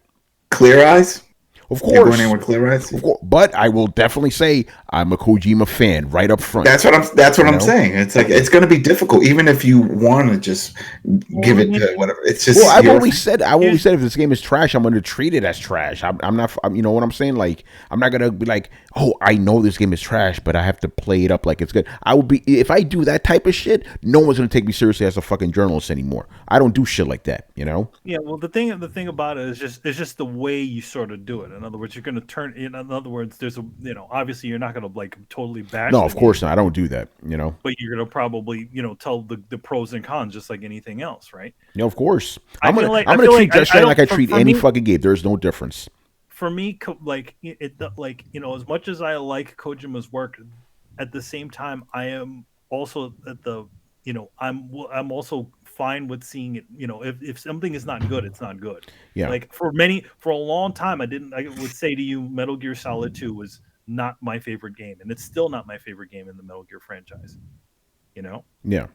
Clear eyes? Of You're course. going in with clear eyes. Of course. But I will definitely say I'm a Kojima fan right up front. That's what I'm saying. It's like it's going to be difficult, even if you want to just give it to whatever. It's just. Well, I've always said if this game is trash, I'm going to treat it as trash. I'm not. You know what I'm saying? Like, I'm not going to be like, oh, I know this game is trash, but I have to play it up like it's good. I would be if I do that type of shit. No one's going to take me seriously as a fucking journalist anymore. I don't do shit like that. You know? Yeah. Well, the thing about it is just the way you sort of do it. In other words, you're going to turn. In other words, there's a obviously you're not going to like totally bash. No, of course not. I don't do that. You know. But you're going to probably tell the pros and cons just like anything else, right? Yeah, of course. I'm gonna feel treat Death Stranding like I for treat me- any fucking game. There's no difference. For me, as much as I like Kojima's work, at the same time, I am also at the I'm also fine with seeing it. If something is not good, it's not good. Yeah. Like for a long time, I would say to you, Metal Gear Solid 2 was not my favorite game, and it's still not my favorite game in the Metal Gear franchise. Yeah.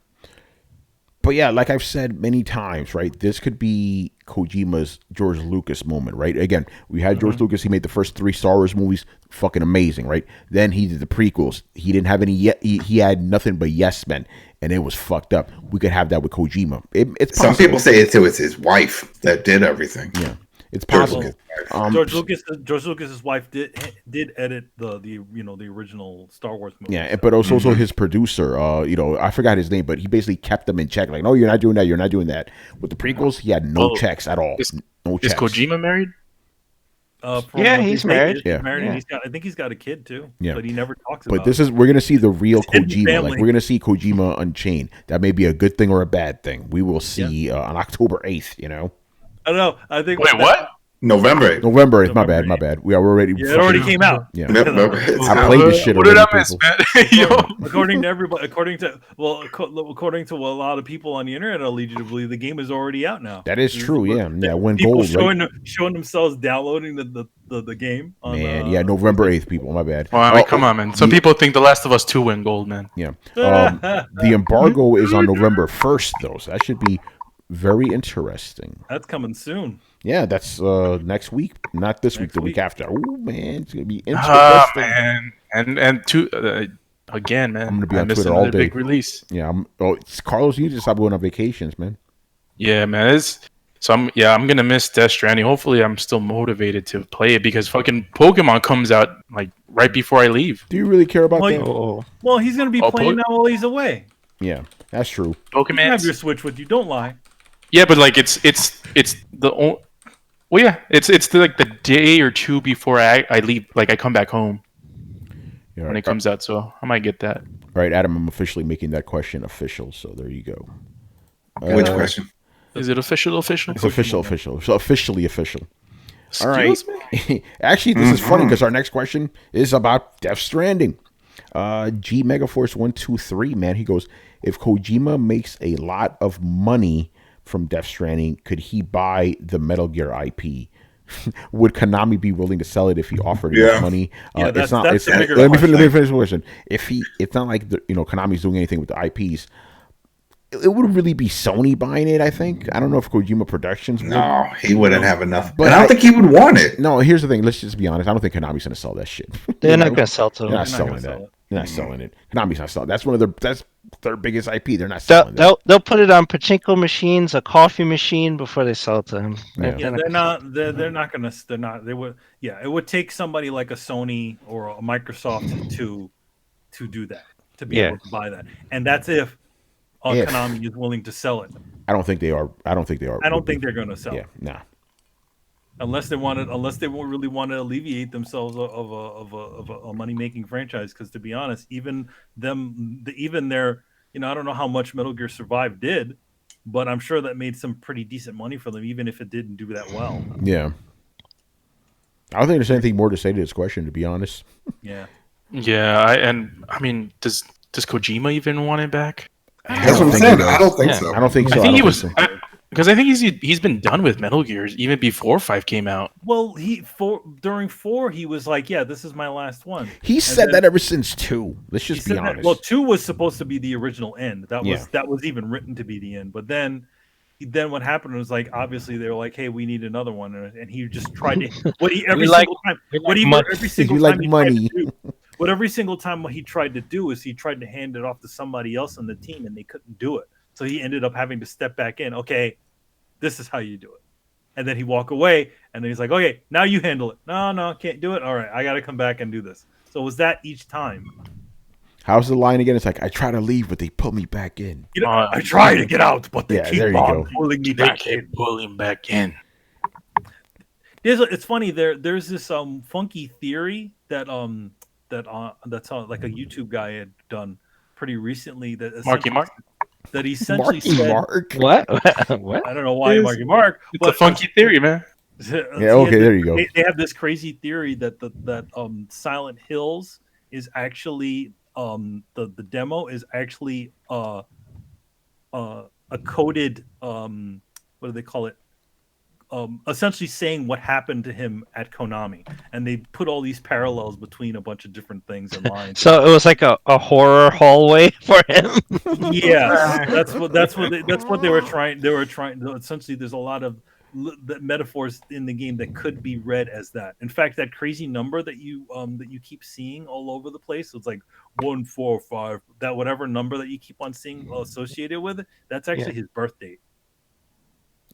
But yeah, like I've said many times, right? This could be Kojima's George Lucas moment, right? Again, we had George Lucas. He made the first 3 Star Wars movies, fucking amazing, right? Then he did the prequels. He didn't have any yet. He had nothing but yes men, and it was fucked up. We could have that with Kojima. It's possible. Some people say it was his wife that did everything. Yeah, it's possible. George Lucas's wife did edit the original Star Wars movie. Yeah, but also his producer, I forgot his name, but he basically kept them in check. Like, no, you're not doing that. You're not doing that. With the prequels, he had no checks at all. No checks. Is Kojima married? He's married. He's married. And I think he's got a kid too. Yeah. But he never talks about it. But we're gonna see the real Kojima. Like, we're gonna see Kojima Unchained. That may be a good thing or a bad thing. We will see on October 8th. I don't know. I think. Wait, what? November 8th. November 8th. My bad. We are already. Yeah, it already came out. Yeah. I played this shit. What did I miss, man? According to everybody, according to a lot of people on the internet, I'll lead you to believe the game is already out now. That is true. Yeah. When people gold, showing themselves downloading the game. November 8th. People, my bad. Well, I mean, come on, man. Some people think The Last of Us 2 win gold, man. Yeah. The embargo is on November 1st, though, so that should be very interesting. That's coming soon. Yeah, that's next week, not this week, the week after. Oh man, it's gonna be interesting. Man, and two again, man. I'm gonna be on missed Twitter all another day. Big release. Yeah, Carlos. You need to stop going on vacations, man. Yeah, man. I'm gonna miss Death Stranding. Hopefully, I'm still motivated to play it because fucking Pokemon comes out like right before I leave. Do you really care about that? Well, he's gonna be playing now while he's away. Yeah, that's true. Pokemon. You have your Switch with you. Don't lie. Yeah, but like it's the only. Well, yeah, it's like the day or two before I leave, like I come back home when it comes out, so I might get that. All right, Adam, I'm officially making that question official, so there you go. Which question? Is it official? It's official. So officially official. All right. Me? Actually, this is funny because our next question is about Death Stranding. G Megaforce 123, man, he goes, if Kojima makes a lot of money from Death Stranding, could he buy the Metal Gear IP? Would Konami be willing to sell it if he offered enough money? Let me finish the question. It's not like Konami's doing anything with the IPs. It would really be Sony buying it, I think. I don't know if Kojima Productions would. No, he wouldn't have enough. But I don't think he would want it. No, here's the thing. Let's just be honest. I don't think Konami's going to sell that shit. They're not going to sell to They're them. not selling that. They're not selling it. Konami's not selling. That's their biggest IP. They're not selling that. They'll put it on pachinko machines, a coffee machine before they sell it to him. Yeah, they're not gonna. They're not. They would. Yeah, it would take somebody like a Sony or a Microsoft to do that, to be able to buy that, and that's if Konami is willing to sell it. I don't think they are. I don't think they are. I don't think they're going to sell. Yeah, nah. Unless they really want to alleviate themselves of a money making franchise. Because to be honest, even their I don't know how much Metal Gear Survive did, but I'm sure that made some pretty decent money for them, even if it didn't do that well. Yeah. I don't think there's anything more to say to this question, to be honest. Yeah. Yeah, I mean, does Kojima even want it back? That's what I'm saying. I don't think so. I don't think so. I think he was because I think he's been done with Metal Gears even before 5 came out. Well, during 4 he was like, "Yeah, this is my last one." He said that ever since 2. Let's just be honest. Well, 2 was supposed to be the original end. That was even written to be the end. But then then what happened was like obviously they were like, hey, we need another one, and he just tried to every single time money. what every single time what he tried to do is he tried to hand it off to somebody else on the team, and they couldn't do it. So he ended up having to step back in. Okay, this is how you do it. And then he walk away, and then he's like, okay, now you handle it. No, can't do it. All right, I got to come back and do this. So it was that each time. How's the line again? It's like, I try to leave, but they pull me back in. I try to get out, but they keep on pulling me back in. Pulling back in. It's funny. There's this funky theory that's like a YouTube guy had done pretty recently. Marky Mark? That essentially Marky said, Mark? What? I don't know why Marky Mark. It's a funky theory, man. Yeah, okay, there you go. They have this crazy theory that Silent Hills is actually the demo is actually a coded what do they call it? Essentially saying what happened to him at Konami, and they put all these parallels between a bunch of different things in line. So it was like a horror hallway for him. Yeah, that's what they were trying. They were trying. Essentially, there's a lot of metaphors in the game that could be read as that. In fact, that crazy number that you keep seeing all over the place, it's like 145. That whatever number that you keep on seeing associated with it, that's actually his birth date.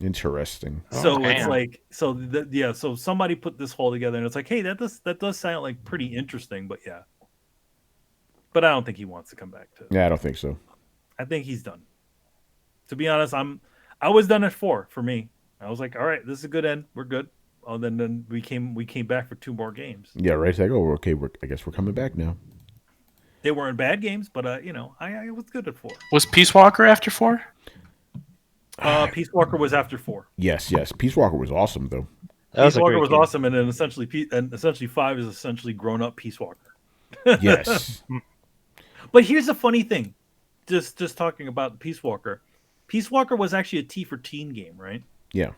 Interesting. So it's like so somebody put this whole together, and it's like, hey, that does sound like pretty interesting, but yeah. But I don't think he wants to come back to. Yeah, I don't think so. I think he's done. To be honest, I was done at 4 for me. I was like, all right, this is a good end. We're good. Oh, then we came back for 2 more games. Yeah, right. It's like, oh, okay, I guess we're coming back now. They weren't bad games, but I was good at 4. Was Peace Walker after 4? Peace Walker was after 4. Yes. Peace Walker was awesome though. Peace Walker was awesome, and then essentially 5 is essentially grown up Peace Walker. Yes. But here's the funny thing. Just talking about Peace Walker. Peace Walker was actually a T for teen game, right? Yeah.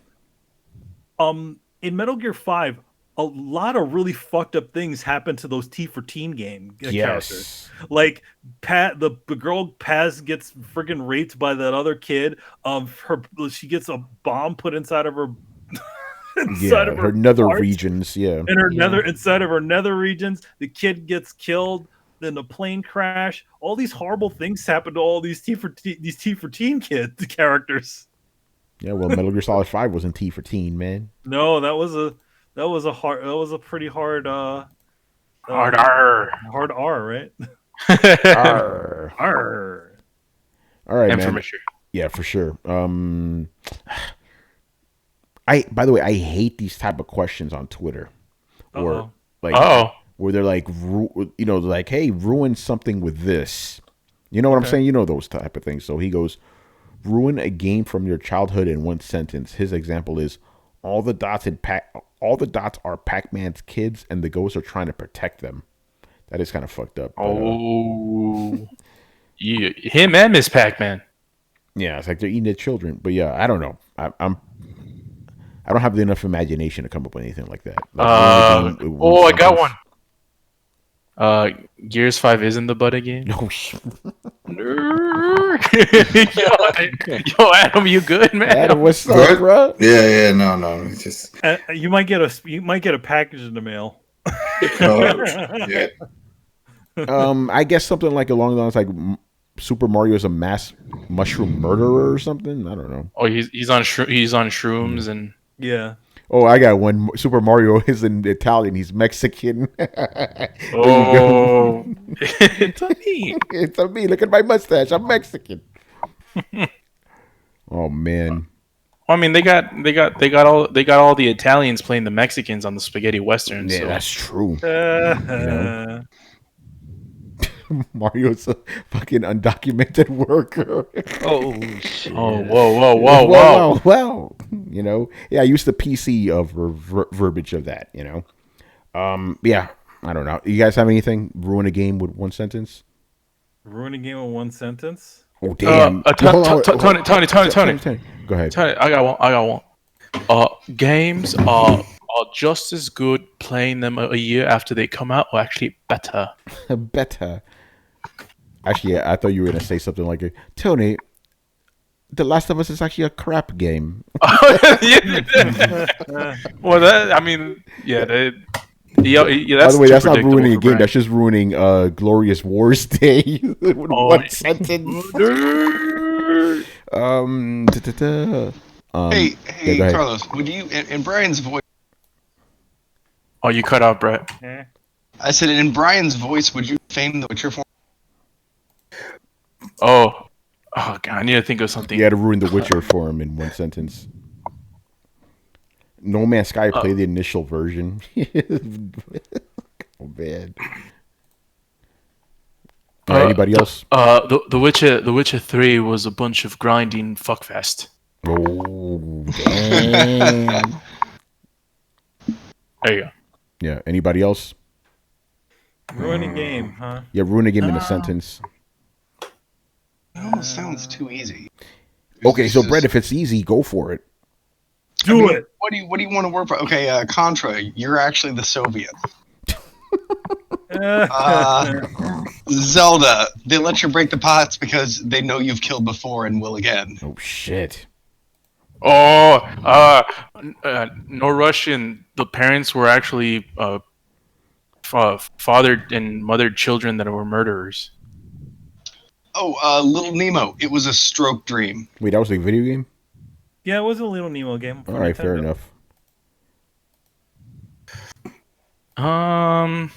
In Metal Gear 5, a lot of really fucked up things happen to those T for teen game characters. Like the girl Paz gets freaking raped by that other kid. She gets a bomb put inside of her her nether regions, inside of her nether regions. The kid gets killed. Then the plane crash. All these horrible things happen to all these T for teen characters. Yeah, well, Metal Gear Solid 5 wasn't T for teen, man. No, that was a pretty hard hard R. Hard R, right? R. R. All right, and man. for mature. Yeah, for sure. By the way, I hate these type of questions on Twitter. Or where they're like, like, hey, ruin something with this. You know what I'm saying? You know those type of things. So he goes, ruin a game from your childhood in one sentence. His example is, all the dots are Pac-Man's kids, and the ghosts are trying to protect them. That is kind of fucked up. Yeah, him and Miss Pac-Man. Yeah, it's like they're eating their children. But yeah, I don't know. I don't have enough imagination to come up with anything like that. I got one. Gears 5 isn't the butt again. No. Yo, Adam, you good, man? Adam, what's up, bro? Yeah, no. It's just you might get a package in the mail. yeah. I guess something like along the lines like Super Mario is a mass mushroom murderer or something. I don't know. Oh, he's on shrooms and yeah. Oh, I got one. Super Mario is in Italian. He's Mexican. Oh, it's a me. It's a me. Look at my mustache. I'm Mexican. Oh man. Well, I mean, they got all the Italians playing the Mexicans on the spaghetti westerns. Yeah, so. that's true. Mario's a fucking undocumented worker. Oh shit! Oh, whoa! Wow. Yeah, I used the PC of verbiage of that. Yeah, I don't know. You guys have anything? Ruin a game with one sentence? Ruin a game with one sentence? Oh damn! Tony. Go ahead. Tony, I got one. Games are just as good playing them a year after they come out, or actually better. Better. Actually, I thought you were gonna say something like, Tony, The Last of Us is actually a crap game. Yeah. Well, I mean, yeah. By the way, that's not ruining a game. That's just ruining Glorious Wars Day with one sentence. Hey, yeah, Carlos, would you, in Brian's voice? Oh, you cut out, Brett. I said, in Brian's voice, would you fame the Witcher for? Oh, God, I need to think of something. You had to ruin The Witcher for him in one sentence. No Man's Sky played the initial version. Oh, man. Anybody else? The Witcher 3 was a bunch of grinding fuckfest. Oh, damn. There you go. Yeah, anybody else? Ruin a game, huh? Yeah, ruin a game in a sentence. It almost sounds too easy. Okay, so Brett, if it's easy, go for it. Do it. What do you want to work for? Okay, Contra, you're actually the Soviets. Zelda, they let you break the pots because they know you've killed before and will again. Oh shit. Oh, no Russian. The parents were actually fathered and mothered children that were murderers. Oh, Little Nemo. It was a stroke dream. Wait, that was a video game? Yeah, it was a Little Nemo game. All right, fair enough. I'm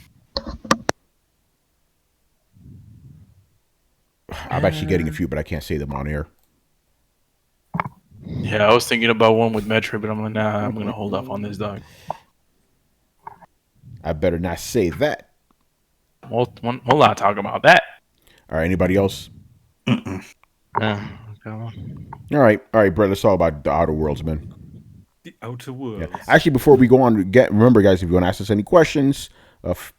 actually getting a few, but I can't say them on air. Yeah, I was thinking about one with Metroid, but I'm like, nah, I'm gonna hold off on this, dog. I better not say that. We'll not talk about that. All right, anybody else? Okay. All right, Brett. Let's talk about the Outer Worlds, man. The Outer Worlds. Yeah. Actually, before we go on, remember, guys, if you want to ask us any questions,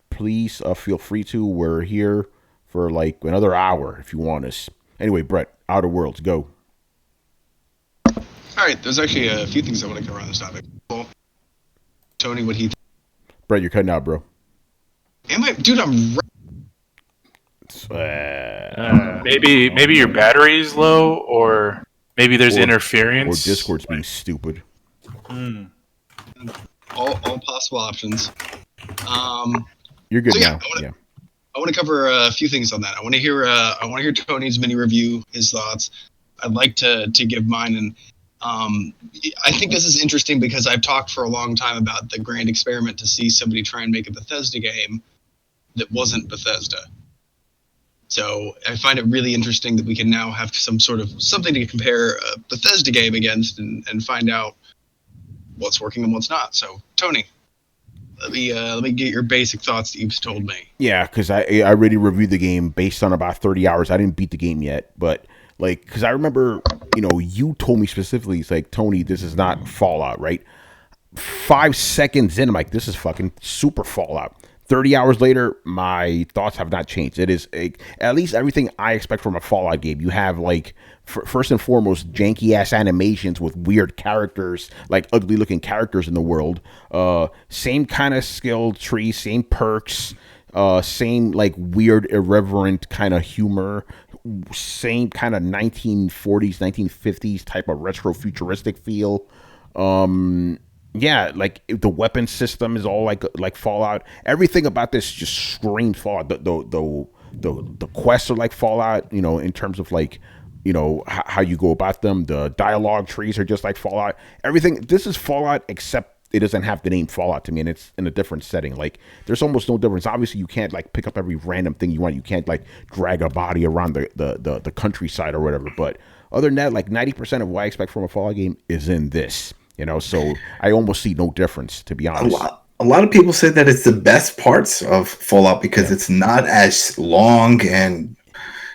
please feel free to. We're here for like another hour if you want us. Anyway, Brett, Outer Worlds, go. All right, there's actually a few things I want to cover on this topic. Well, Tony, what he... Brett, you're cutting out, bro. Am I? Dude, I'm... Maybe your battery is low, or maybe there's interference. Or Discord's being stupid. All possible options. You're good now. I want to cover a few things on that. I want to hear Tony's mini review, his thoughts. I'd like to give mine, and I think this is interesting because I've talked for a long time about the grand experiment to see somebody try and make a Bethesda game that wasn't Bethesda. So I find it really interesting that we can now have some sort of something to compare a Bethesda game against and find out what's working and what's not. So Tony, let me get your basic thoughts that you've told me. Yeah, because I already reviewed the game based on about 30 hours. I didn't beat the game yet, but like, because I remember, you told me specifically, it's like, Tony, this is not Fallout, right? 5 seconds in, I'm like, this is fucking super Fallout. 30 hours later, my thoughts have not changed. It is at least everything I expect from a Fallout game. You have, like, first and foremost, janky-ass animations with weird characters, like ugly-looking characters in the world. Same kind of skill tree, same perks, same, like, weird, irreverent kind of humor, same kind of 1940s, 1950s type of retro-futuristic feel. Yeah, like the weapon system is all like Fallout. Everything about this just screams Fallout. The quests are like Fallout, in terms of like, how you go about them. The dialogue trees are just like Fallout. Everything. This is Fallout, except it doesn't have the name Fallout to me, and it's in a different setting. Like, there's almost no difference. Obviously, you can't like pick up every random thing you want. You can't like drag a body around the countryside or whatever. But other than that, like 90% of what I expect from a Fallout game is in this. So I almost see no difference, to be honest. A lot of people say that it's the best parts of Fallout because it's not as long and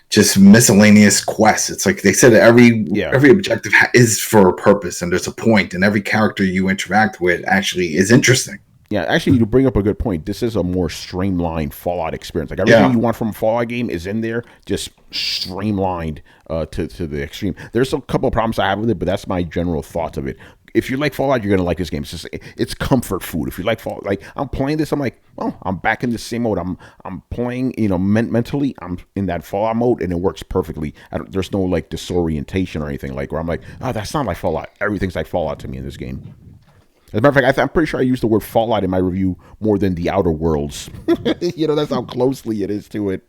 just miscellaneous quests. It's like they said every objective is for a purpose and there's a point, and every character you interact with actually is interesting. Yeah, actually, you bring up a good point. This is a more streamlined Fallout experience. Like, everything you want from a Fallout game is in there, just streamlined to the extreme. There's a couple of problems I have with it, but that's my general thoughts of it. if you like Fallout, you're gonna like this game. It's comfort food. If you like Fallout, like I'm playing this, I'm like, well, I'm back in the same mode. I'm playing, mentally, I'm in that Fallout mode, and it works perfectly. There's no like disorientation or anything like where I'm like, oh, that's not like Fallout. Everything's like Fallout to me in this game. As a matter of fact, I'm pretty sure I used the word Fallout in my review more than the Outer Worlds. That's how closely it is to it.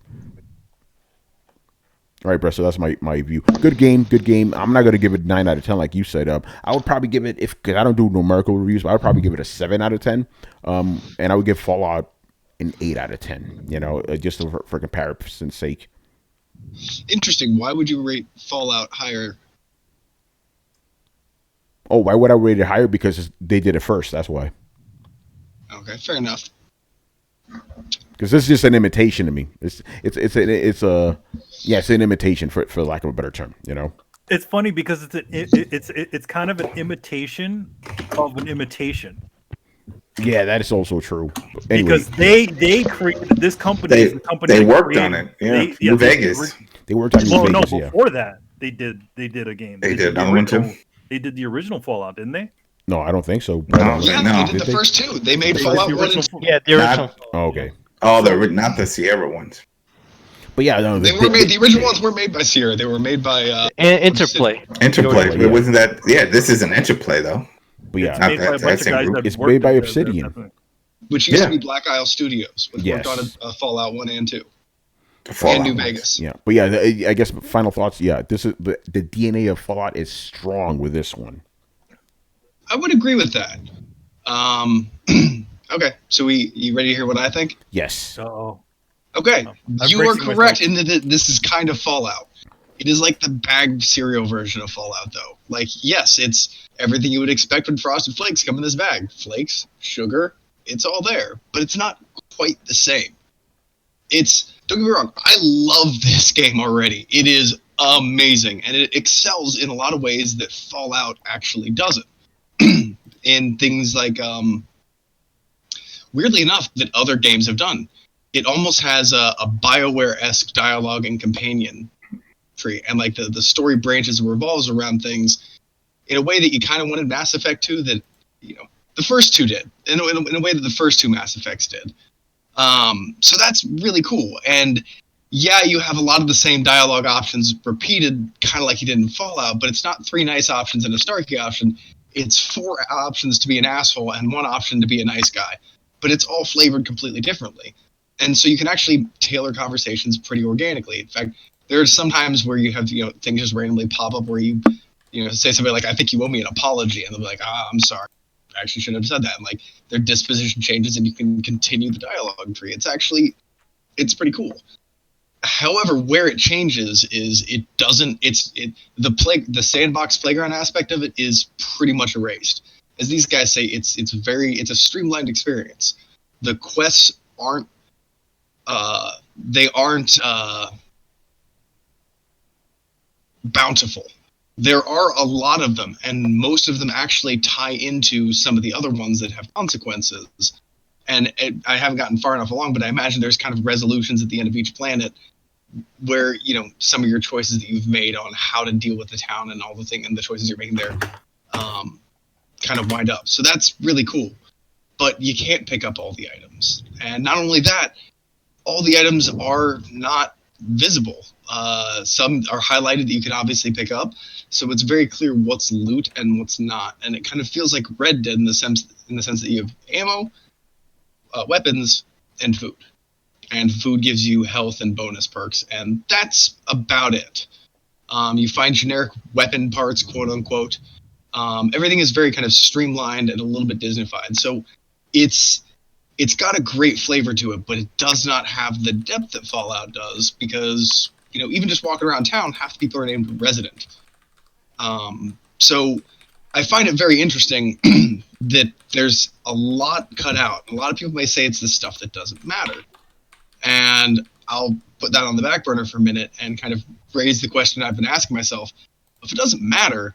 All right, Brett, so that's my view. Good game. I'm not going to give it 9 out of 10 like you said. I would probably give it, because I don't do numerical reviews, but I would probably give it a 7 out of 10. And I would give Fallout an 8 out of 10, just for comparison's sake. Interesting. Why would you rate Fallout higher? Oh, why would I rate it higher? Because they did it first. That's why. Okay, fair enough. Because this is just an imitation to me. It's an imitation for lack of a better term. It's funny because it's kind of an imitation of an imitation. Yeah, that is also true. Anyway. Because they created this company. They worked on it. Yeah, New Vegas. They worked on New Vegas. Before that, they did a game. They did another one too. They did the original Fallout, didn't they? No, I don't think so. No. They did the first two. They made Fallout the 1 original. Yeah, the original. Okay. Oh, they're not the Sierra ones. But yeah, no, they were made. The original ones were made by Sierra. They were made by Interplay. Interplay. Yeah. Wasn't that? Yeah, this is an Interplay though. But yeah, It's made by Obsidian, which used to be Black Isle Studios, which worked on Fallout 1 and 2. And New Vegas. Yeah, but yeah, I guess final thoughts. Yeah, this is the DNA of Fallout is strong with this one. I would agree with that. Okay, so you ready to hear what I think? Yes. Okay, you are correct in that this is kind of Fallout. It is like the bagged cereal version of Fallout, though. Like, yes, it's everything you would expect when Frosted Flakes come in this bag. Flakes, sugar, it's all there. But it's not quite the same. Don't get me wrong, I love this game already. It is amazing, and it excels in a lot of ways that Fallout actually doesn't. In things like, weirdly enough, that other games have done. It almost has a BioWare-esque dialogue and companion tree, and like the story branches and revolves around things in a way that you kind of wanted Mass Effect 2 that, the first two did, in a way that the first two Mass Effects did. So that's really cool. And yeah, you have a lot of the same dialogue options repeated, kind of like you did in Fallout, but it's not 3 nice options and a Starkey option. It's 4 options to be an asshole and 1 option to be a nice guy. But it's all flavored completely differently. And so you can actually tailor conversations pretty organically. In fact, there are some times where you have, things just randomly pop up where you say something like, I think you owe me an apology. And they'll be like, I'm sorry. I actually shouldn't have said that. And like their disposition changes and you can continue the dialogue tree. It's pretty cool. However, where it changes is the sandbox playground aspect of it is pretty much erased. As these guys say, it's a streamlined experience. The quests aren't bountiful. There are a lot of them, and most of them actually tie into some of the other ones that have consequences. And I haven't gotten far enough along, but I imagine there's kind of resolutions at the end of each planet where, some of your choices that you've made on how to deal with the town and all the thing and the choices you're making there kind of wind up. So that's really cool. But you can't pick up all the items. And not only that, all the items are not visible. Some are highlighted that you can obviously pick up. So it's very clear what's loot and what's not. And it kind of feels like Red Dead in the sense that you have ammo, weapons, and food. And food gives you health and bonus perks, and that's about it. You find generic weapon parts, quote unquote. Everything is very kind of streamlined and a little bit Disneyfied. So it's got a great flavor to it, but it does not have the depth that Fallout does because, even just walking around town, half the people are named Resident. So I find it very interesting that there's a lot cut out. A lot of people may say it's the stuff that doesn't matter. And I'll put that on the back burner for a minute and kind of raise the question I've been asking myself. If it doesn't matter,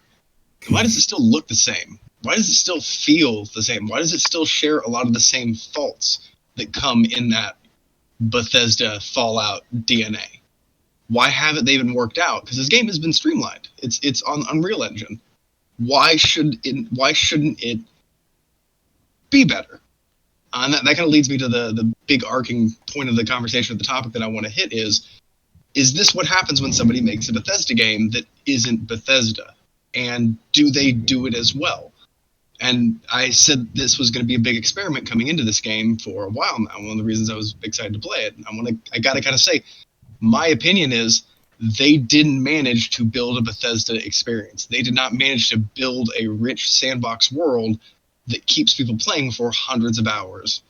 why does it still look the same? Why does it still feel the same? Why does it still share a lot of the same faults that come in that Bethesda Fallout DNA? Why haven't they been worked out? Because this game has been streamlined. It's on Unreal Engine. why shouldn't it be better? And that kind of leads me to the big arcing point of the conversation of the topic that I want to hit is this what happens when somebody makes a Bethesda game that isn't Bethesda? And do they do it as well? And I said this was going to be a big experiment coming into this game for a while now. One of the reasons I was excited to play it. I got to kind of say, my opinion is they didn't manage to build a Bethesda experience. They did not manage to build a rich sandbox world that keeps people playing for hundreds of hours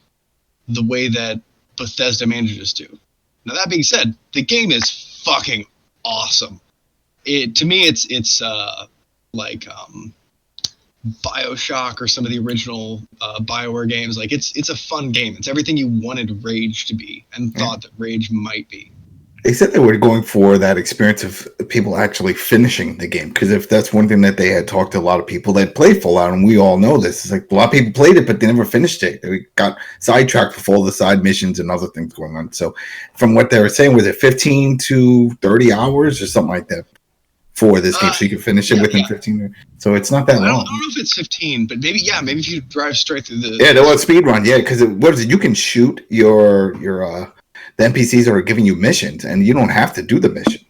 the way that Bethesda manages to. Now, that being said, the game is fucking awesome. To me, it's like BioShock or some of the original BioWare games. Like, it's a fun game. It's everything you wanted Rage to be and thought that Rage might be. They said they were going for that experience of people actually finishing the game, because if that's one thing that they had talked to a lot of people that played Fallout, and we all know this, it's like a lot of people played it, but they never finished it. They got sidetracked with all the side missions and other things going on. So from what they were saying, was it 15 to 30 hours or something like that for this game, so you can finish it within 15? So it's not that long. I don't know if it's 15, but maybe if you drive straight through the... Yeah, there was speed run, because what is it? You can shoot your the NPCs are giving you missions, and you don't have to do the mission,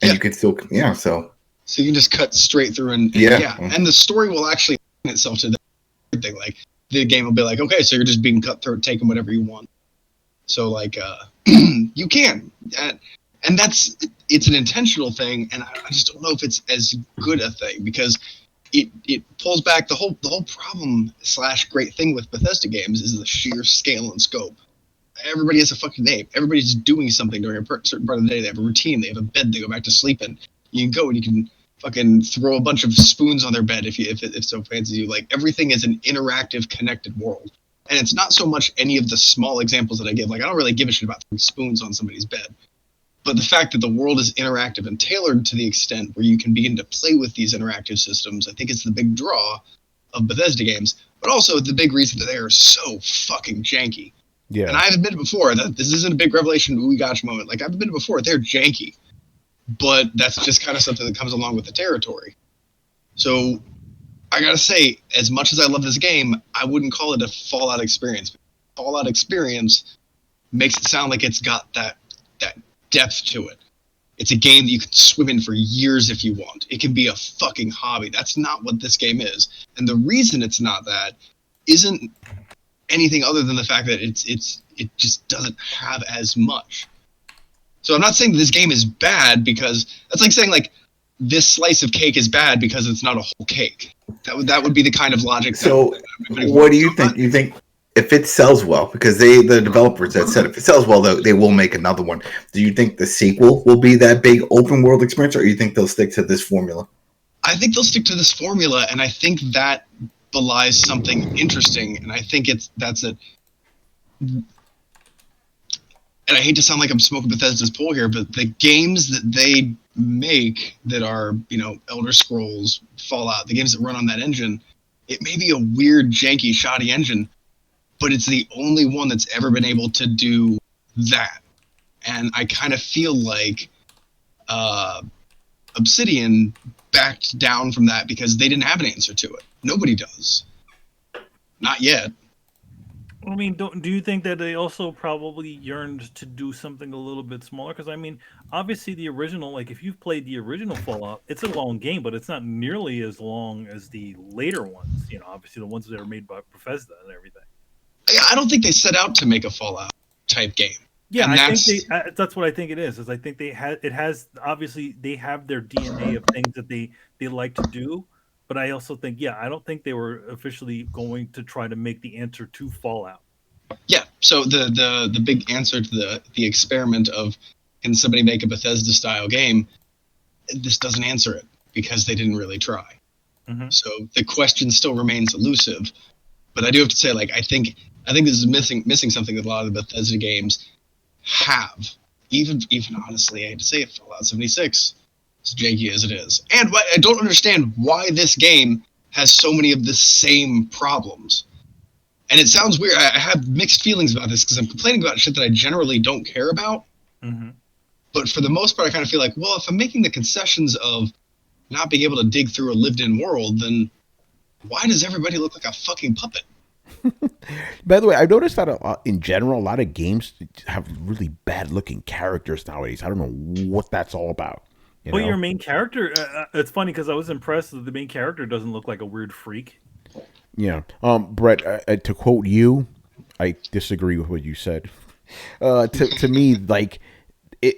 and you can still, So you can just cut straight through, and the story will actually lend itself to the thing. Like, the game will be like, okay, so you're just being cutthroat, taking whatever you want. So like, you can, and it's an intentional thing, and I just don't know if it's as good a thing, because it pulls back the whole problem / great thing with Bethesda games is the sheer scale and scope. Everybody has a fucking name. Everybody's doing something during a certain part of the day. They have a routine. They have a bed they go back to sleep in. You can go and you can fucking throw a bunch of spoons on their bed if so fancies you. Like, everything is an interactive, connected world. And it's not so much any of the small examples that I give. Like, I don't really give a shit about throwing spoons on somebody's bed. But the fact that the world is interactive and tailored to the extent where you can begin to play with these interactive systems, I think is the big draw of Bethesda games. But also the big reason that they are so fucking janky. Yeah. And I've admitted before that this isn't a big revelation ooh gosh moment. Like, I've admitted before, they're janky. But that's just kind of something that comes along with the territory. So, I gotta say, as much as I love this game, I wouldn't call it a Fallout experience. Fallout experience makes it sound like it's got that depth to it. It's a game that you can swim in for years if you want. It can be a fucking hobby. That's not what this game is. And the reason it's not that isn't anything other than the fact that it just doesn't have as much. So I'm not saying this game is bad, because that's like saying like this slice of cake is bad because it's not a whole cake. That would be the kind of logic. So what do you think? You think if it sells well, because the developers that said if it sells well, they will make another one. Do you think the sequel will be that big open world experience, or do you think they'll stick to this formula? I think they'll stick to this formula, and I think that belies something interesting, and I think that's it. And I hate to sound like I'm smoking Bethesda's pole here, but the games that they make that are, Elder Scrolls, Fallout, the games that run on that engine, it may be a weird, janky, shoddy engine, but it's the only one that's ever been able to do that. And I kind of feel like Obsidian backed down from that because they didn't have an answer to it. Nobody does. Not yet. I mean, do you think that they also probably yearned to do something a little bit smaller? Because, I mean, obviously the original, like, if you've played the original Fallout, it's a long game, but it's not nearly as long as the later ones. Obviously the ones that are made by Bethesda and everything. I don't think they set out to make a Fallout type game. Yeah, I think that's what I think it is. I think they obviously they have their DNA of things that they like to do. But I also think, I don't think they were officially going to try to make the answer to Fallout. Yeah, so the big answer to the experiment of can somebody make a Bethesda-style game, this doesn't answer it because they didn't really try. Mm-hmm. So the question still remains elusive. But I do have to say, like, I think this is missing something that a lot of the Bethesda games have. Even honestly, I hate to say it, Fallout 76. As janky as it is. And I don't understand why this game has so many of the same problems. And it sounds weird. I have mixed feelings about this because I'm complaining about shit that I generally don't care about. Mm-hmm. But for the most part, I kind of feel like, well, if I'm making the concessions of not being able to dig through a lived-in world, then why does everybody look like a fucking puppet? By the way, I noticed that in general, a lot of games have really bad-looking characters nowadays. I don't know what that's all about. But your main character, it's funny because I was impressed that the main character doesn't look like a weird freak. Yeah. Brett, to quote you, I disagree with what you said. To me, like,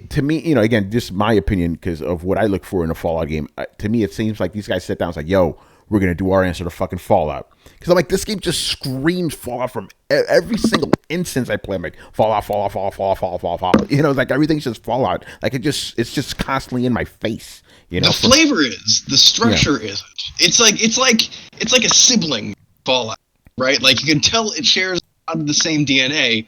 to me, you know, again, just my opinion because of what I look for in a Fallout game. To me, it seems like these guys sit down and it's like, yo, we're going to do our answer to fucking Fallout. Because I'm like, this game just screams Fallout from every single instance I play. I'm like, Fallout. You know, like everything's just Fallout. Like it's just constantly in my face. You know, the flavor is, the structure isn't. It's like a sibling Fallout, right? Like you can tell it shares the same DNA,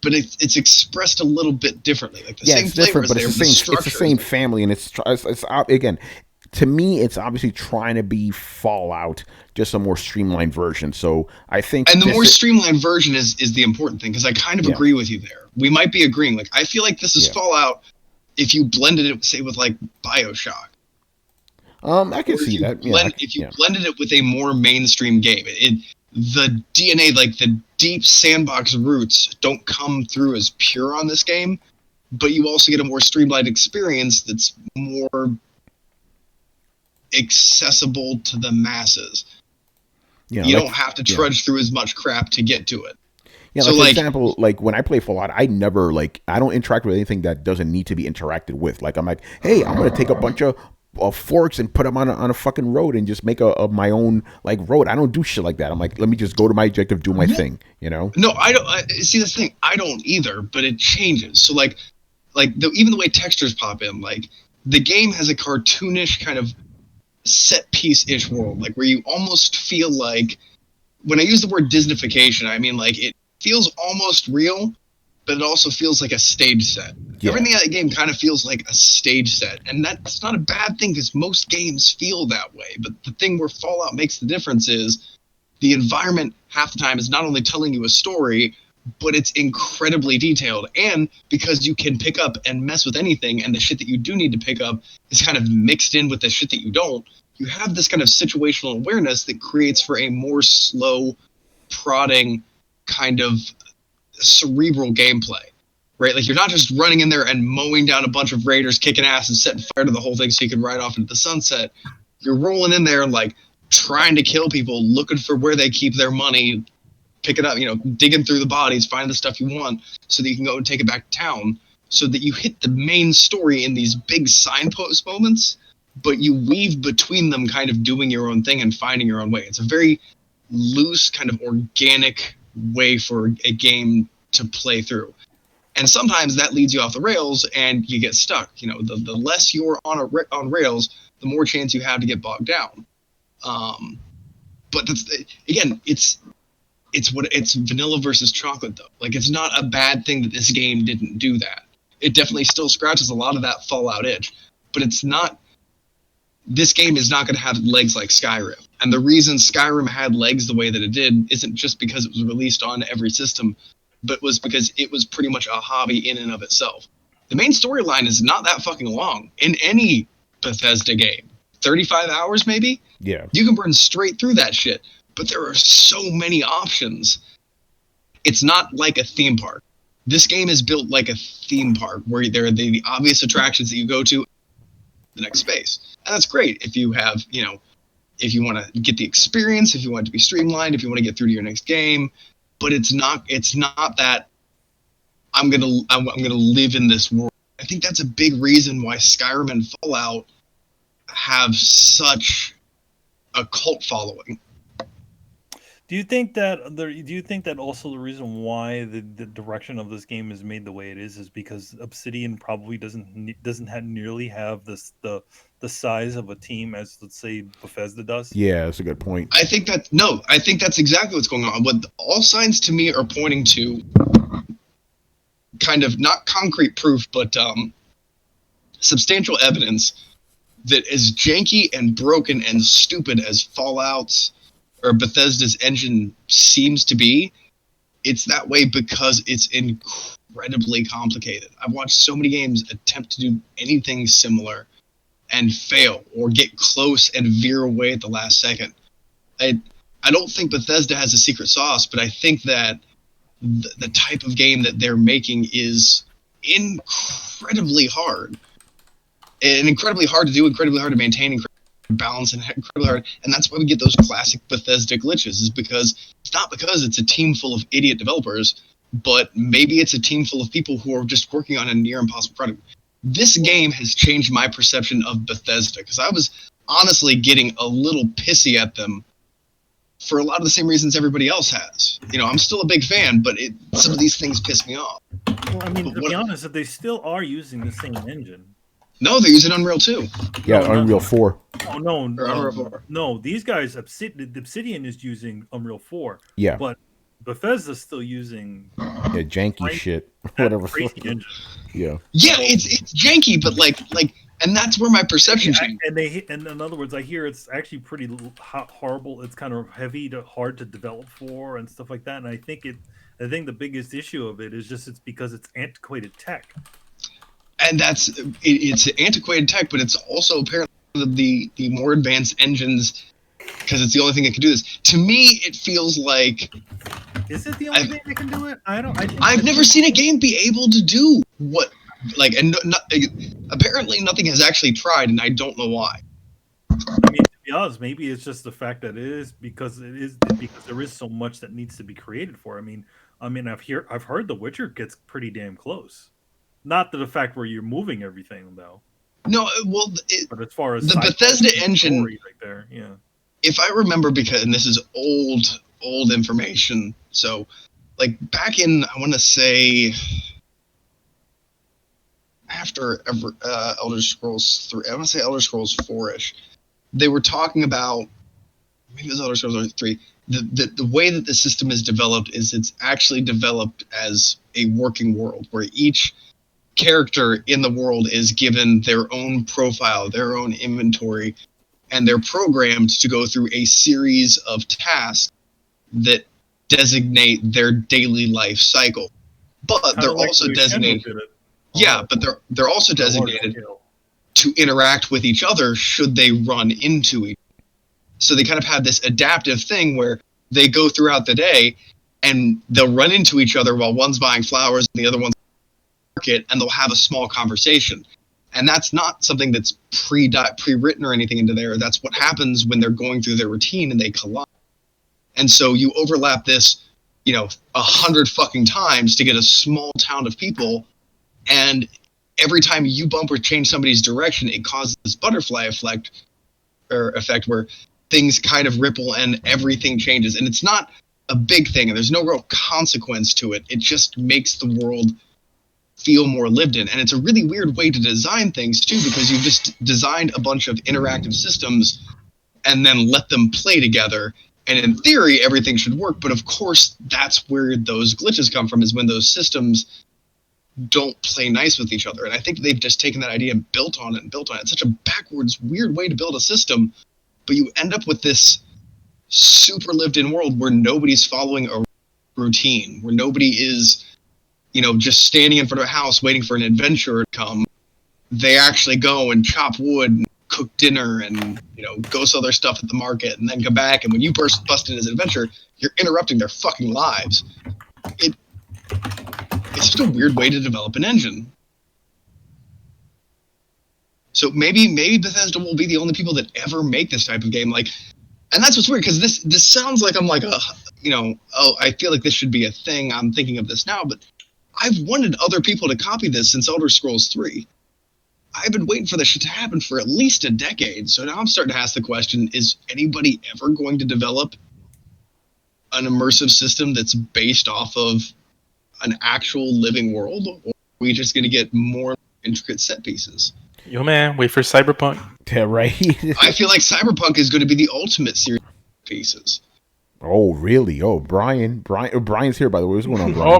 but it's expressed a little bit differently. Like the same flavor is there, it's the same family, and it's again. To me, it's obviously trying to be Fallout, just a more streamlined version. So I think, and the more streamlined version is the important thing, because I kind of agree with you there. We might be agreeing. Like I feel like this is Fallout if you blended it, say, with like BioShock. I can see that. If you blended it with a more mainstream game, the DNA, like the deep sandbox roots, don't come through as pure on this game, but you also get a more streamlined experience that's more accessible to the masses. You don't have to trudge through as much crap to get to it. Yeah, so for example, like when I play Fallout, I don't interact with anything that doesn't need to be interacted with. Like I'm like, hey, I'm gonna take a bunch of forks and put them on a fucking road and just make a my own like road. I don't do shit like that. I'm like, let me just go to my objective, do my thing. You know? No, I don't. See, that's the thing. I don't either, but it changes. So even the way textures pop in, like the game has a cartoonish kind of set piece-ish world, like where you almost feel like, when I use the word Disneyfication, I mean like it feels almost real, but it also feels like a stage set. Everything in that game kind of feels like a stage set, and that's not a bad thing because most games feel that way. But the thing where Fallout makes the difference is the environment half the time is not only telling you a story, but it's incredibly detailed. And because you can pick up and mess with anything, and the shit that you do need to pick up is kind of mixed in with the shit that you don't, you have this kind of situational awareness that creates for a more slow, prodding, kind of cerebral gameplay, right? Like you're not just running in there and mowing down a bunch of raiders, kicking ass and setting fire to the whole thing so you can ride off into the sunset. You're rolling in there and like trying to kill people, looking for where they keep their money, pick it up, you know, digging through the bodies, find the stuff you want so that you can go and take it back to town, so that you hit the main story in these big signpost moments, but you weave between them kind of doing your own thing and finding your own way. It's a very loose, kind of organic way for a game to play through. And sometimes that leads you off the rails and you get stuck. You know, the less you're on rails, the more chance you have to get bogged down. But again, it's vanilla versus chocolate, though. Like, it's not a bad thing that this game didn't do that. It definitely still scratches a lot of that Fallout itch, but it's not. This game is not going to have legs like Skyrim. And the reason Skyrim had legs the way that it did isn't just because it was released on every system, but was because it was pretty much a hobby in and of itself. The main storyline is not that fucking long in any Bethesda game. 35 hours, maybe? Yeah. You can burn straight through that shit. But there are so many options. It's not like a theme park. This game is built like a theme park, where there are the obvious attractions that you go to the next space. And that's great if you have, you know, if you want to get the experience, if you want it to be streamlined, if you want to get through to your next game. But it's not that I'm gonna live in this world. I think that's a big reason why Skyrim and Fallout have such a cult following. Do you think that also the reason why the direction of this game is made the way it is because Obsidian probably doesn't nearly have the size of a team as, let's say, Bethesda does? Yeah, that's a good point. I think that's exactly what's going on. What all signs to me are pointing to, kind of not concrete proof, but substantial evidence that as janky and broken and stupid as Fallout's or Bethesda's engine seems to be, it's that way because it's incredibly complicated. I've watched so many games attempt to do anything similar, and fail or get close and veer away at the last second. I don't think Bethesda has a secret sauce, but I think that the type of game that they're making is incredibly hard. And incredibly hard to do, incredibly hard to maintain, incredibly balance, and incredibly hard. And that's why we get those classic Bethesda glitches, is because it's not because it's a team full of idiot developers, but maybe it's a team full of people who are just working on a near impossible product. This game has changed my perception of Bethesda, because I was honestly getting a little pissy at them for a lot of the same reasons everybody else has. You know, I'm still a big fan, but some of these things piss me off. Well, I mean, to be honest, they still are using the same engine. No, they're using Unreal 2. Yeah, Unreal 4. Oh, no. Unreal 4. No, these guys, Obsidian is using Unreal 4. Yeah. But Bethesda's still using... Yeah, janky shit. Whatever. Crazy engine. Yeah. Yeah, it's janky, but like, and that's where my perception changed. And in other words, I hear it's actually pretty horrible. It's kind of hard to develop for and stuff like that. And I think the biggest issue of it is just it's because it's antiquated tech. And it's antiquated tech, but it's also apparently the more advanced engines, because it's the only thing that can do this. To me, it feels like... Is it the only thing that can do it? I've never seen a game be able to do what... apparently nothing has actually tried, and I don't know why. I mean, to be honest, maybe it's just the fact that because there is so much that needs to be created for. I mean, I've heard The Witcher gets pretty damn close. Not to the fact where you're moving everything, though. No, well, but as far as the Bethesda engine, right there, yeah. If I remember, and this is old information, so like back in, I want to say, after Elder Scrolls 3, I want to say Elder Scrolls 4-ish, they were talking about, maybe it was Elder Scrolls 3, the way that the system is developed is it's actually developed as a working world, where each character in the world is given their own profile, their own inventory, and they're programmed to go through a series of tasks that designate their daily life cycle. But they're also designated. Yeah, but they're also designated to interact with each other should they run into each other. So they kind of have this adaptive thing where they go throughout the day and they'll run into each other while one's buying flowers and the other one's market, and they'll have a small conversation. And that's not something that's pre-written or anything into there. That's what happens when they're going through their routine and they collide. And so you overlap this, 100 fucking times to get a small town of people, and every time you bump or change somebody's direction, it causes this butterfly effect where things kind of ripple and everything changes. And it's not a big thing, and there's no real consequence to it. It just makes the world feel more lived in. And it's a really weird way to design things too, because you've just designed a bunch of interactive systems and then let them play together. And in theory, everything should work. But of course, that's where those glitches come from, is when those systems don't play nice with each other. And I think they've just taken that idea and built on it. It's such a backwards, weird way to build a system, but you end up with this super lived-in world where nobody's following a routine, where nobody is, just standing in front of a house waiting for an adventurer to come. They actually go and chop wood and cook dinner and, go sell their stuff at the market and then come back. And when you bust in as an adventurer, you're interrupting their fucking lives. It's just a weird way to develop an engine. So maybe Bethesda will be the only people that ever make this type of game. And that's what's weird, because this sounds like I'm like, I feel like this should be a thing. I'm thinking of this now, but I've wanted other people to copy this since Elder Scrolls 3. I've been waiting for this shit to happen for at least a decade. So now I'm starting to ask the question, is anybody ever going to develop an immersive system that's based off of an actual living world? Or are we just going to get more intricate set pieces? Yo, man, wait for Cyberpunk. Yeah, right. I feel like Cyberpunk is going to be the ultimate series of pieces. Oh, really? Oh, Brian's here, by the way. What's going on, Brian?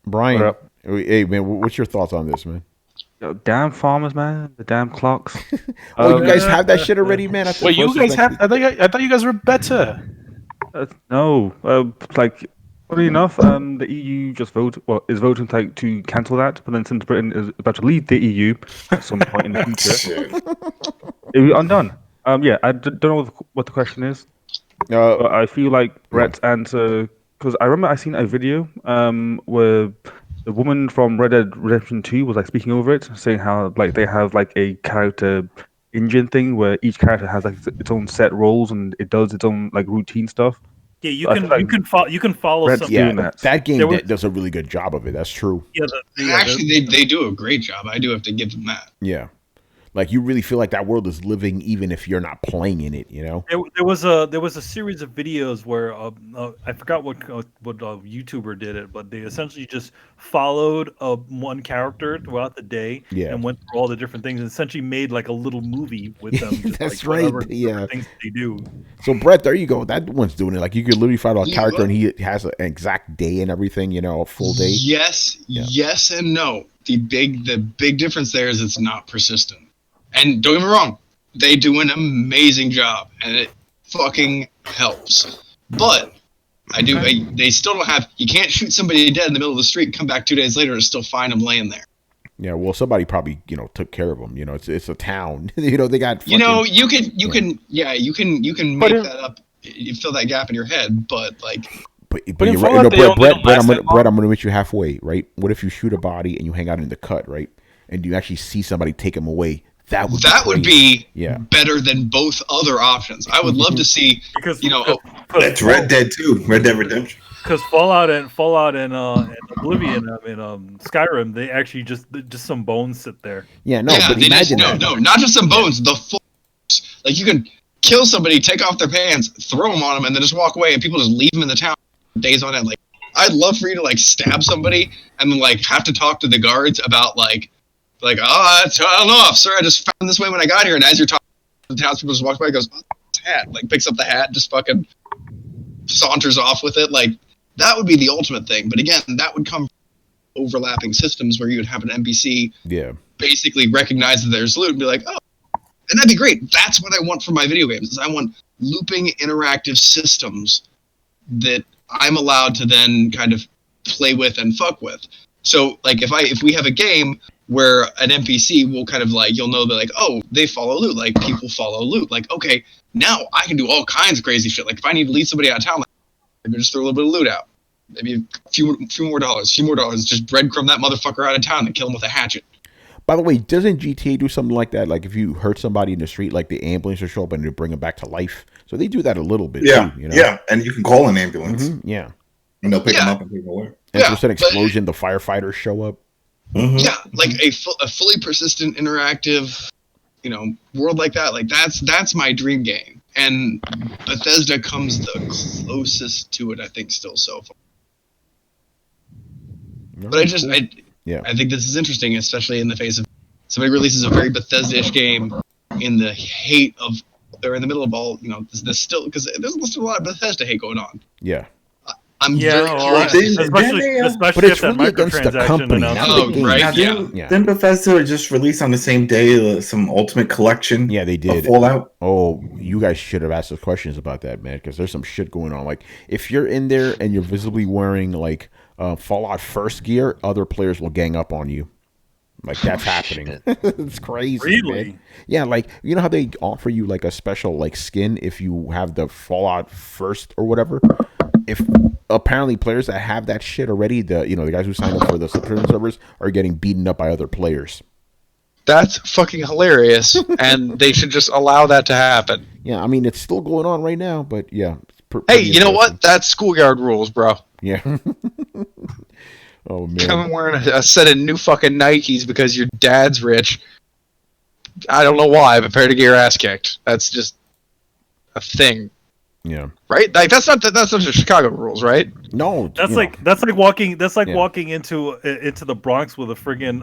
Brian, what up? Hey, man, what's your thoughts on this, man? Yo, damn farmers, man. The damn clocks. Oh, you guys have that shit already, man? Wait, you guys have? I thought you guys were better. No, Funny enough, the EU just is voting to cancel that, but then since Britain is about to leave the EU at some point in the future, Shit. it'll be undone. Yeah, I don't know what the question is, but I feel like Brett's answer, because I remember I seen a video where the woman from Red Dead Redemption 2 was like speaking over it, saying how like they have like a character engine thing where each character has like its own set roles and it does its own like routine stuff. Yeah, So I feel like you can follow Brett's some. Yeah, doing that. that game There was- does a really good job of it. That's true. Yeah, Actually, they do a great job. I do have to give them that. Yeah. Like you really feel like that world is living even if you're not playing in it, you know? there was a series of videos where I forgot what YouTuber did it, but they essentially just followed one character throughout the day and went through all the different things and essentially made like a little movie with them. Just, That's like, right. whatever things they do. So Brett, there you go. That one's doing it. Like you could literally find a character and he has an exact day and everything, you know, a full day. Yes, yes, and no. The big difference there is it's not persistent. And don't get me wrong, they do an amazing job, and it fucking helps. But they still don't have. You can't shoot somebody dead in the middle of the street, come back 2 days later, and still find them laying there. Yeah, well, somebody probably took care of them. You know, it's a town. They got. Fucking, you can make that up. You fill that gap in your head, but like. But you're right. No, Brett, I'm gonna meet you halfway, right? What if you shoot a body and you hang out in the cut, right? And you actually see somebody take him away. That would be better than both other options. I would love to see because that's Red Dead 2, Red Dead Redemption. Because Fallout and Oblivion, Skyrim, they actually just some bones sit there. Yeah, no, but imagine that. No, not just some bones. The full, like you can kill somebody, take off their pants, throw them on them, and then just walk away, and people just leave them in the town days on end. Like I'd love for you to like stab somebody and then like have to talk to the guards about like. I don't know, officer, I just found this way when I got here, and as you're talking, the townspeople just walk by and goes, oh, it's a hat, like picks up the hat, just fucking saunters off with it. Like that would be the ultimate thing. But again, that would come from overlapping systems where you would have an NPC basically recognize that there's loot and be like, oh, and that'd be great. That's what I want from my video games. Is I want looping interactive systems that I'm allowed to then kind of play with and fuck with. So like if we have a game where an NPC will kind of like, you'll know that like, oh, they follow loot, like people follow loot. Like, okay, now I can do all kinds of crazy shit. Like if I need to lead somebody out of town, like, maybe just throw a little bit of loot out. Maybe a few more dollars, just breadcrumb that motherfucker out of town and kill him with a hatchet. By the way, doesn't GTA do something like that? Like if you hurt somebody in the street, like the ambulance will show up and they bring them back to life. So they do that a little bit too, you know? Yeah, and you can call an ambulance. Mm-hmm. Yeah. And they'll pick them up and take them away. And if there's an explosion, the firefighters show up. Mm-hmm. Yeah, like a fully persistent, interactive, world like that. Like that's my dream game, and Bethesda comes the closest to it, I think, still so far. But I think this is interesting, especially in the face of somebody releases a very Bethesda-ish game in the hate of, or in the middle of all, this still, because there's still a lot of Bethesda hate going on. Yeah. I'm very curious. Especially but it's really against the company, not the game. Right? Didn't Bethesda just release on the same day some Ultimate Collection? Yeah, they did. Fallout. Oh, you guys should have asked us questions about that, man, because there's some shit going on. Like, if you're in there and you're visibly wearing like Fallout first gear, other players will gang up on you. Like that's happening. It's crazy. Really? Man. Yeah, like you know how they offer you like a special like skin if you have the Fallout first or whatever. If apparently players that have that shit already, the guys who signed up for the subscription servers are getting beaten up by other players. That's fucking hilarious, and they should just allow that to happen. Yeah, I mean it's still going on right now, but yeah. Hey, you know what? That's schoolyard rules, bro. Yeah. Oh man. Come wearing a set of new fucking Nikes because your dad's rich. I don't know why, but prepare to get your ass kicked. That's just a thing. Yeah. Right? Like that's not the Chicago rules, right? No. That's like walking into the Bronx with a friggin'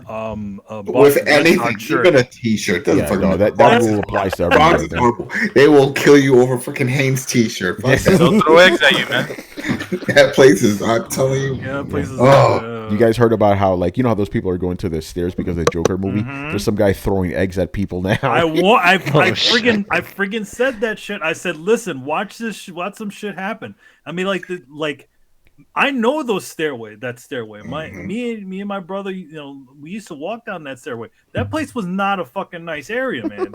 with anything, even a T-shirt. Doesn't that rule applies to everything. They will kill you over freaking Hanes T-shirt. Don't throw eggs at you, man. That place is, I'm telling you. Yeah, that place is. You guys heard about how how those people are going to the stairs because of the Joker movie? Mm-hmm. There's some guy throwing eggs at people now. I friggin' said that shit. I said, listen, watch some shit happen. I mean, I know that stairway. Me and my brother, we used to walk down that stairway. That place was not a fucking nice area, man.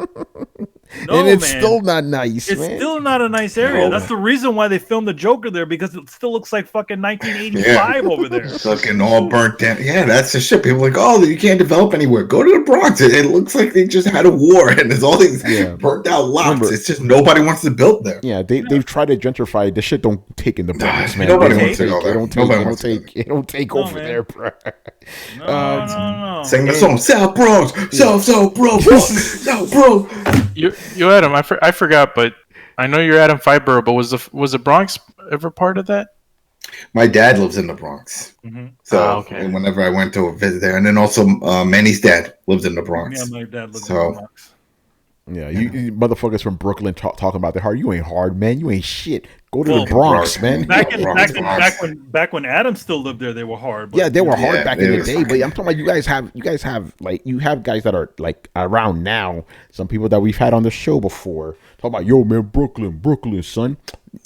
No, and it's man. still not nice, It's man. still not a nice area. No. That's the reason why they filmed the Joker there, because it still looks like fucking 1985 over there. Looking all burnt down. Yeah, that's the shit. People are like, oh, you can't develop anywhere. Go to the Bronx. It looks like they just had a war and there's all these burnt out lots. Remember, it's just nobody wants to build there. Yeah, they've tried to gentrify. This shit don't take in the Bronx, man. Nobody wants to go there. It don't take over man. there, bro. No. Sing the song, South Bronx, South Bronx, South Bronx. You Adam, I forgot, but I know you're Adam Fibro, but was the Bronx ever part of that? My dad lives in the Bronx, so whenever I went to visit there, and then also Manny's dad lives in the Bronx. Yeah, my dad lives in the Bronx. Yeah, you motherfuckers from Brooklyn talking about the hard. You ain't hard, man. You ain't shit. Go to the Bronx, man. Back when Adam still lived there, they were hard. Yeah, they were hard back in the day. But I'm talking about you guys have like you have guys that are like around now. Some people that we've had on the show before. Talk about yo, man, Brooklyn, son.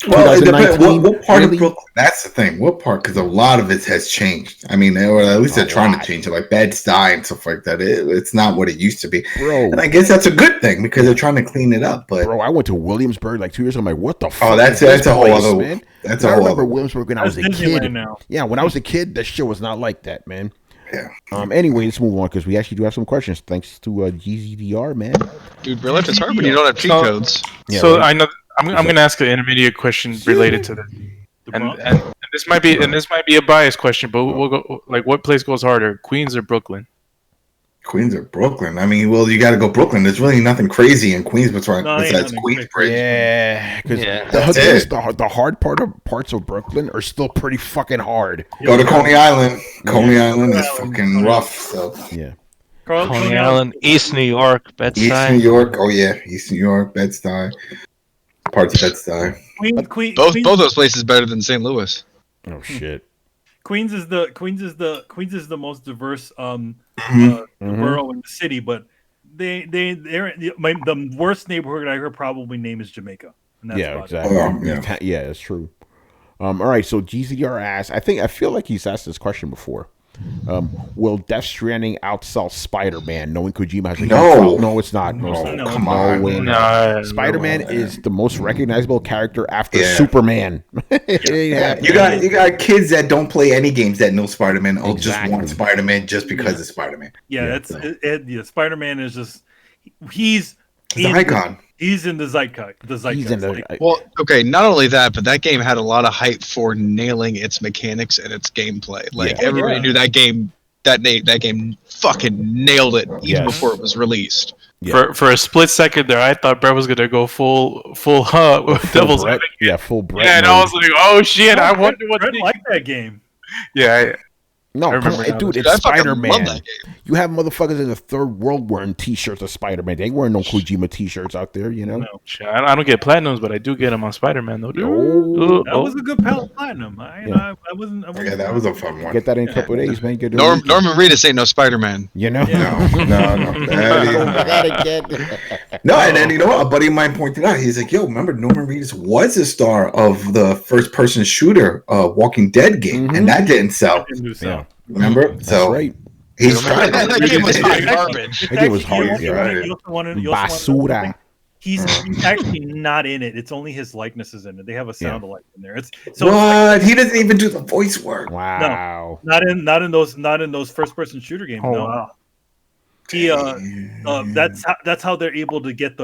Well, it depends. What part of Brooklyn? That's the thing. What part? Because a lot of it has changed. I mean, or at least they're trying to change it, like Bed-Stuy and stuff like that. It's not what it used to be, bro. And I guess that's a good thing because they're trying to clean it up. But bro, I went to Williamsburg like 2 years ago. I'm like, what the fuck? Oh, that's a whole other. Man. That's I remember Williamsburg when I was a kid. Yeah, when I was a kid, that shit was not like that, man. Yeah. Anyway, let's move on because we actually do have some questions. Thanks to GZDR, man. Dude, real life is hard when you don't have cheat codes. Yeah, so right? I know I'm going to ask an intermediate question related to this, and this might be a biased question, but we'll go like, what place goes harder, Queens or Brooklyn? Queens or Brooklyn? I mean, well, you got to go Brooklyn. There's really nothing crazy in Queens besides Queensbridge. Yeah, because the hard parts of Brooklyn are still pretty fucking hard. Go to Coney Island. Coney Island is fucking rough. So yeah. Coney Island, East New York, Bed-Stuy. East New York. Oh yeah, East New York, Bed-Stuy. Parts of Bed-Stuy. Both those places better than St. Louis. Oh shit. Queens is the most diverse borough in the city, but they're the worst neighborhood I could probably name is Jamaica. And that's exactly. Yeah, it's true. All right, so GZR asks, I feel like he's asked this question before. Will Death Stranding outsell Spider-Man, knowing Kojima has a No, it's not. No, come on. Spider-Man is the most recognizable character after Superman. You got kids that don't play any games that know Spider-Man or just want Spider-Man just because it's Spider-Man. Yeah, Spider-Man is just he's an icon. He's in the zeitgeist. Well, okay, not only that, but that game had a lot of hype for nailing its mechanics and its gameplay. Like everybody knew that game. That game fucking nailed it even before it was released. Yeah. For a split second there, I thought Brett was gonna go full Devil's Brett. Yeah, full Brett. Yeah, and I was like, oh shit! I wonder what. Brett liked that game. Yeah. No, come on, dude, it's Spider-Man. You have motherfuckers in the third world wearing T-shirts of Spider-Man. They ain't wearing no Kojima T-shirts out there, you know? No, I don't get platinums, but I do get them on Spider-Man, though. That was a good platinum. I wasn't. Yeah, that was a fun one. Get that in a couple of days, man. Norman Reedus ain't no Spider-Man. You know? No. No, and then, you know what? A buddy of mine pointed out, he's like, yo, remember Norman Reedus was a star of the first-person shooter Walking Dead game, and that didn't sell. Yeah. Remember? That's right. He's trying. That game was garbage. That game was hard. Basura. He's actually not in it. It's only his likeness is in it. They have a sound alike in there. What? He doesn't even do the voice work. Wow. No, not in those first person shooter games. Oh, no. wow. He that's how they're able to get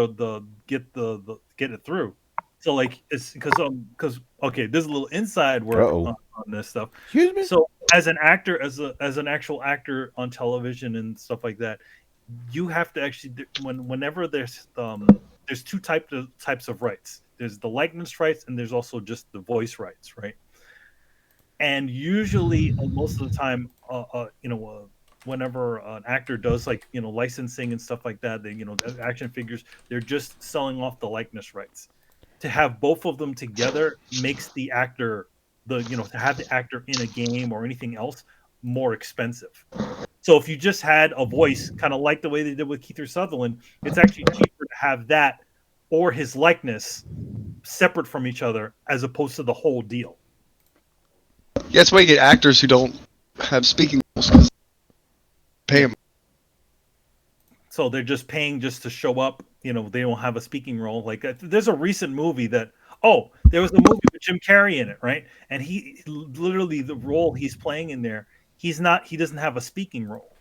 get it through. So like it's because there's a little inside work on this stuff. Excuse me? So as an actor, as an actual actor on television and stuff like that, you have to actually whenever there's two types of rights. There's the likeness rights and there's also just the voice rights, right? And usually, most of the time, whenever an actor does licensing and stuff like that, they action figures, they're just selling off the likeness rights. To have both of them together makes the actor to have the actor in a game or anything else more expensive. So if you just had a voice, kind of like the way they did with Kiefer Sutherland, it's actually cheaper to have that or his likeness separate from each other as opposed to the whole deal. Yeah, that's why you get actors who don't have speaking roles. 'Cause pay them. So they're just paying just to show up. You know, they don't have a speaking role. Like there's a recent movie that there was a movie with Jim Carrey in it, right? And he literally the role he's playing in there, he doesn't have a speaking role.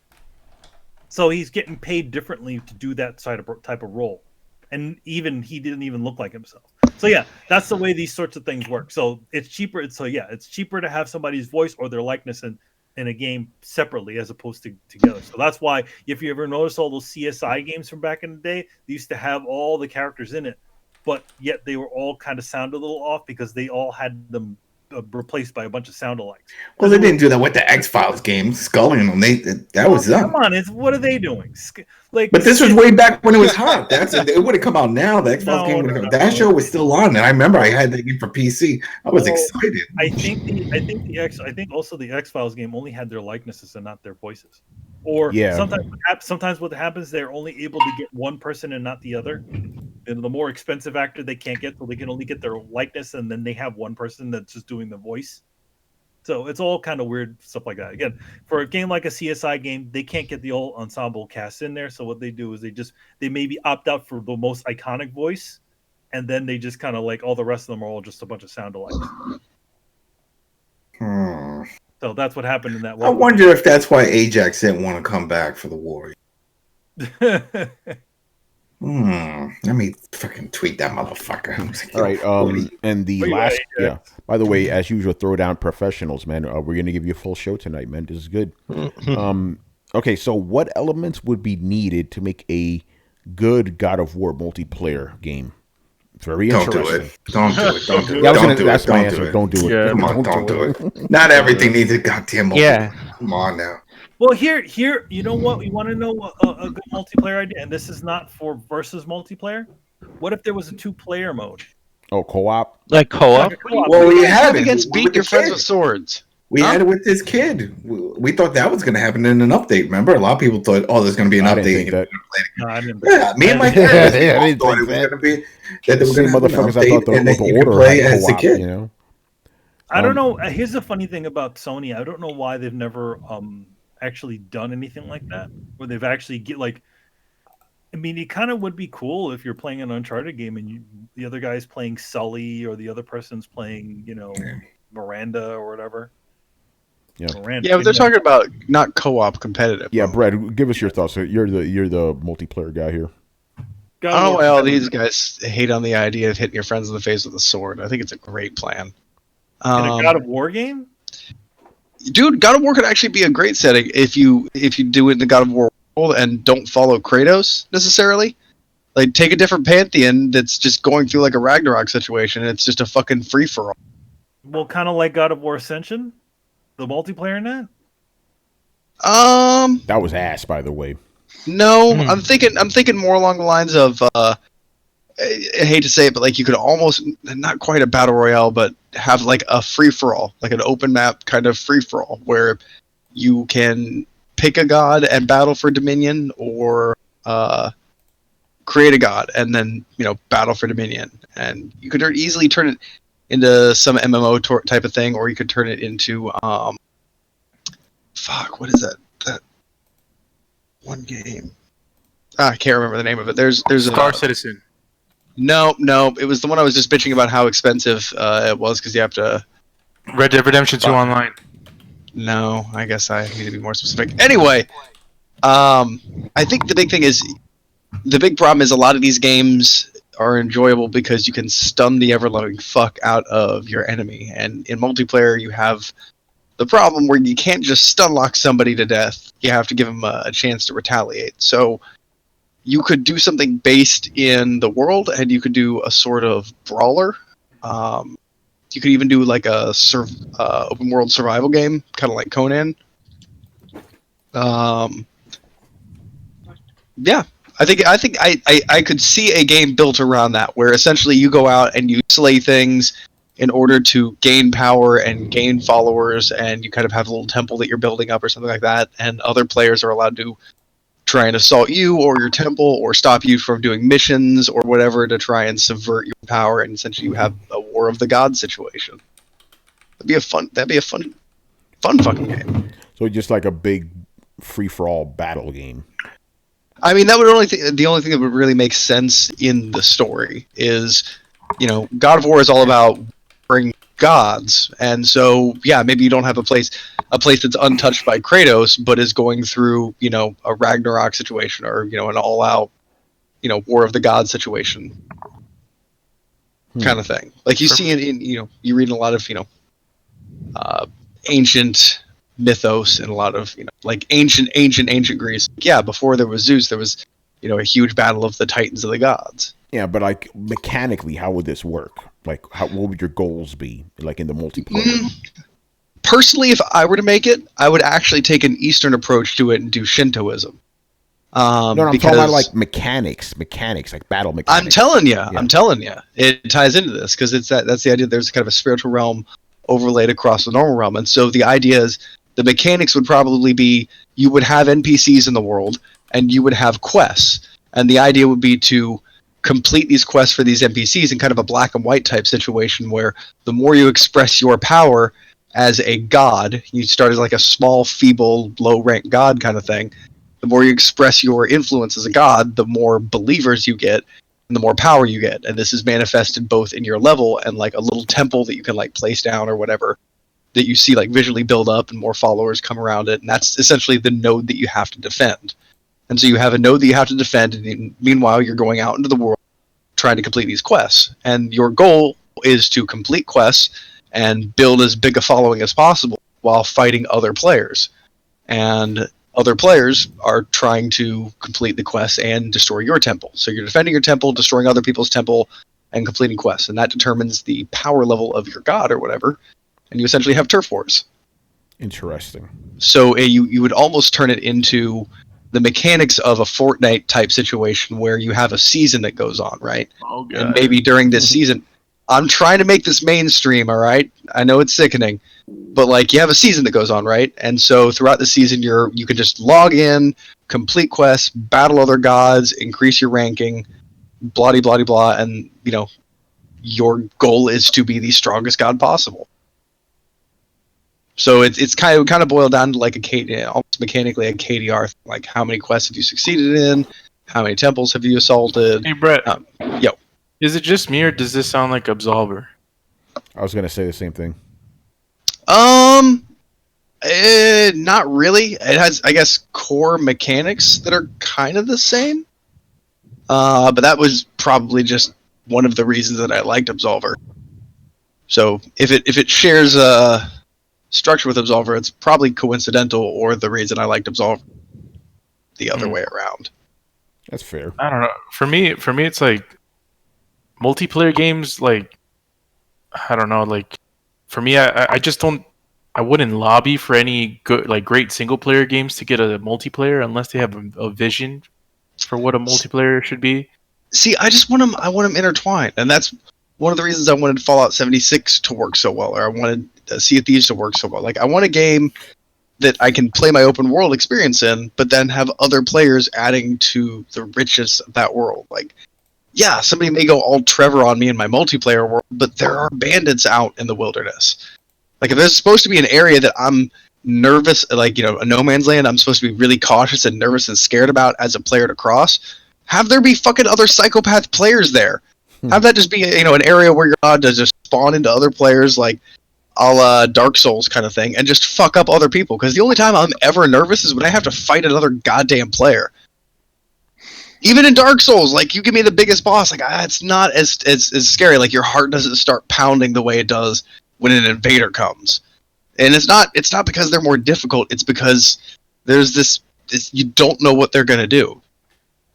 So he's getting paid differently to do that type of role. And even he didn't even look like himself. So yeah, that's the way these sorts of things work. So it's cheaper. It's cheaper to have somebody's voice or their likeness in a game separately as opposed to together. So that's why if you ever notice all those CSI games from back in the day, they used to have all the characters in it, but yet they were all kind of sound a little off because they all had them replaced by a bunch of sound-alikes. Well, they didn't do that with the X-Files game, Scully and them. That was them. Come on, what are they doing? But this was way back when it was hot. It would have come out now. The X-Files game would have come. That show was still on, and I remember I had that game for PC. I was excited. I think also the X-Files game only had their likenesses and not their voices. Or sometimes what happens, they're only able to get one person and not the other. And the more expensive actor they can't get, so they can only get their likeness, and then they have one person that's just doing the voice. So it's all kind of weird stuff like that. Again, for a game like a CSI game, they can't get the whole ensemble cast in there. So what they do is they maybe opt out for the most iconic voice, and then they just kind of like all the rest of them are all just a bunch of sound-alikes. So that's what happened in that one. I wonder if that's why Ajax didn't want to come back for the Warriors. Let me fucking tweet that motherfucker. All right. And the last, by the way, as usual, Throwdown Professionals, man. We're gonna give you a full show tonight, man. This is good. Okay. So, what elements would be needed to make a good God of War multiplayer game? Very interesting. Don't do it. Don't do it. That's my answer. Don't do it. Yeah, come on, don't do it. Not everything needs a goddamn multiplayer. Yeah. Come on now. Well, here, you know what? You want to know a good multiplayer idea? And this is not for versus multiplayer. What if there was a 2-player mode? Oh, co-op? Like co-op? Well, we had it against beat your friends with swords. We had it with this kid. We thought that was going to happen in an update. Remember, a lot of people thought, there's going to be an update. Me and my dad thought it was going to be that there was going to be an update and that you could play as a kid. You know? I don't know. Here's the funny thing about Sony. I don't know why they've never actually done anything like that, where they've actually I mean, it kind of would be cool if you're playing an Uncharted game and the other guy's playing Sully or the other person's playing, Miranda or whatever. Yeah, Miranda. Yeah, but they're talking about not co-op competitive. Yeah, Brad, give us your thoughts. You're the multiplayer guy here. These guys hate on the idea of hitting your friends in the face with a sword. I think it's a great plan. In a God of War game? Dude, God of War could actually be a great setting if you do it in the God of War world and don't follow Kratos necessarily. Like, take a different pantheon that's just going through like a Ragnarok situation, and it's just a fucking free-for-all. Well, kind of like God of War Ascension? The multiplayer in that? That was ass, by the way. No, I'm thinking more along the lines of I hate to say it, but like you could almost, not quite a battle royale, but have like a free-for-all, like an open map kind of free-for-all, where you can pick a god and battle for Dominion, or create a god and then battle for Dominion, and you could easily turn it into some MMO type of thing, or you could turn it into what is that one game? I can't remember the name of it. There's Star Citizen. No, it was the one I was just bitching about how expensive it was because you have to. Red Dead Redemption 2 Online. No, I guess I need to be more specific. Anyway, I think the big thing is, the big problem is a lot of these games are enjoyable because you can stun the ever-loving fuck out of your enemy, and in multiplayer you have the problem where you can't just stun lock somebody to death. You have to give them a chance to retaliate. So you could do something based in the world, and you could do a sort of brawler. You could even do like a open world survival game, kind of like Conan. Yeah, I think I could see a game built around that, where essentially you go out and you slay things in order to gain power and gain followers, and you kind of have a little temple that you're building up or something like that, and other players are allowed to try and assault you or your temple, or stop you from doing missions or whatever to try and subvert your power, and essentially you have a War of the Gods situation. That'd be a fun Fun fucking game. So just like a big free-for-all battle game. I mean, the only thing that would really make sense in the story is, God of War is all about bring gods, and so yeah, maybe you don't have a place that's untouched by Kratos, but is going through a Ragnarok situation or an all-out War of the Gods situation kind of thing. Like you see it in you read a lot of ancient mythos and a lot of like ancient Greece. Yeah, before there was Zeus, there was a huge battle of the Titans of the gods. Yeah, but like mechanically, how would this work? Like, what would your goals be? Like in the multiplayer. Personally, if I were to make it, I would actually take an Eastern approach to it and do Shintoism. No, I'm talking about like mechanics, like battle mechanics. I'm telling you, it ties into this because that's the idea. There's kind of a spiritual realm overlaid across the normal realm, and so the idea is the mechanics would probably be you would have NPCs in the world and you would have quests, and the idea would be to complete these quests for these NPCs in kind of a black and white type situation where the more you express your power as a god, you start as like a small, feeble, low-rank god kind of thing. The more you express your influence as a god, the more believers you get and the more power you get. And this is manifested both in your level and like a little temple that you can like place down or whatever that you see like visually build up and more followers come around it. And that's essentially the node that you have to defend. And so you have a node that you have to defend, and meanwhile you're going out into the world trying to complete these quests. And your goal is to complete quests and build as big a following as possible while fighting other players. And other players are trying to complete the quests and destroy your temple. So you're defending your temple, destroying other people's temple, and completing quests. And that determines the power level of your god or whatever. And you essentially have turf wars. Interesting. So you would almost turn it into the mechanics of a Fortnite type situation where you have a season that goes on, right? Oh, God. And maybe during this season, I'm trying to make this mainstream, all right? I know it's sickening, but like you have a season that goes on, right? And so throughout the season, you can just log in, complete quests, battle other gods, increase your ranking, blah blah blah, and your goal is to be the strongest god possible. So it's kind of boiled down to like almost mechanically a KDR, like how many quests have you succeeded in, how many temples have you assaulted. Hey Brett, yo, is it just me or does this sound like Absolver? I was gonna say the same thing. Not really. It has, I guess, core mechanics that are kind of the same. But that was probably just one of the reasons that I liked Absolver. So if it shares structure with Absolver, it's probably coincidental or the reason I liked Absolver the other way around. That's fair. I don't know. For me, it's like multiplayer games. Like I don't know. Like for me, I just don't. I wouldn't lobby for any good, like great single player games to get a multiplayer unless they have a vision for what a multiplayer should be. See, I just want them. I want them intertwined, and that's one of the reasons I wanted Fallout 76 to work so well, or I wanted Sea of Thieves to work so well. Like, I want a game that I can play my open world experience in, but then have other players adding to the richness of that world. Like, yeah, somebody may go all Trevor on me in my multiplayer world, but there are bandits out in the wilderness. Like, if there's supposed to be an area that I'm nervous, like, a no man's land, I'm supposed to be really cautious and nervous and scared about as a player to cross, have there be fucking other psychopath players there. Have that just be, an area where you're allowed to just spawn into other players, like, a la Dark Souls kind of thing, and just fuck up other people. Because the only time I'm ever nervous is when I have to fight another goddamn player. Even in Dark Souls, like, you give me the biggest boss, like, it's not as scary. Like, your heart doesn't start pounding the way it does when an invader comes. And it's not because they're more difficult, it's because there's this you don't know what they're going to do.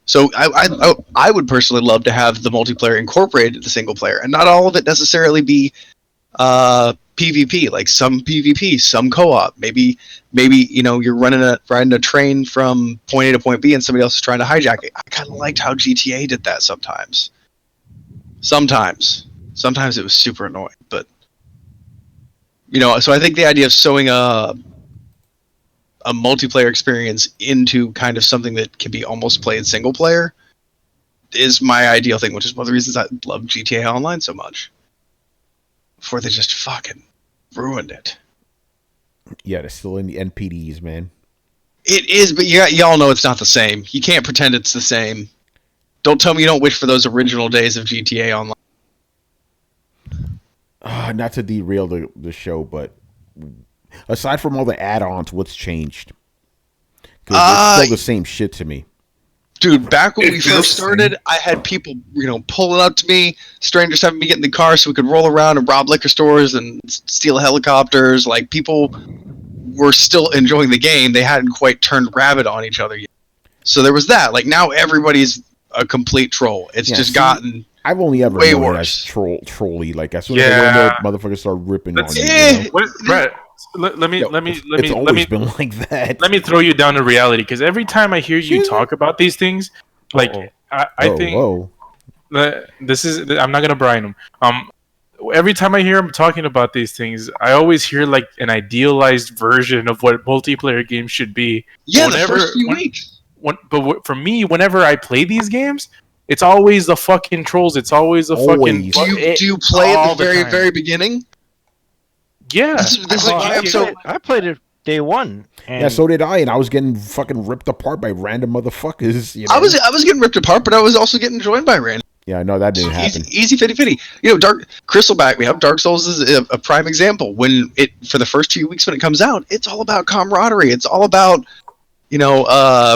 So I would personally love to have the multiplayer incorporated in the single player, and not all of it necessarily be PvP. Like some PvP, some co-op. Maybe you're riding a train from point A to point B, and somebody else is trying to hijack it. I kind of liked how GTA did that sometimes. Sometimes it was super annoying, but so I think the idea of sewing a multiplayer experience into kind of something that can be almost played single player is my ideal thing, which is one of the reasons I love GTA Online so much. Before they just fucking ruined it. Yeah, they're still in the NPDs, man. It is, but y'all know it's not the same. You can't pretend it's the same. Don't tell me you don't wish for those original days of GTA Online. Not to derail the show, but aside from all the add-ons, what's changed? Because it's still the same shit to me. Dude, back when we first started, I had people, pulling up to me, strangers having me get in the car so we could roll around and rob liquor stores and steal helicopters. Like, people were still enjoying the game. They hadn't quite turned rabid on each other yet. So there was that. Like, now everybody's a complete troll. It's gotten I've only ever way known it worse. as trolly. Like, as soon as I go in there, motherfuckers start ripping on you. Brett, let me been like that. Let me throw you down to reality, because every time I hear you talk about these things, like I think this is, I'm not gonna brine him. Every time I hear him talking about these things, I always hear like an idealized version of what multiplayer games should be. Yeah, the first few weeks. But for me, whenever I play these games, it's always the fucking trolls. It's always the fucking. Do you play at the very, very beginning? Yeah, I played it day one. Yeah, so did I, and I was getting fucking ripped apart by random motherfuckers. You know? I was getting ripped apart, but I was also getting joined by random. Yeah, no, that didn't happen. Easy 50-50. Dark Crystal back me up. Dark Souls is a prime example. When for the first few weeks when it comes out, it's all about camaraderie. It's all about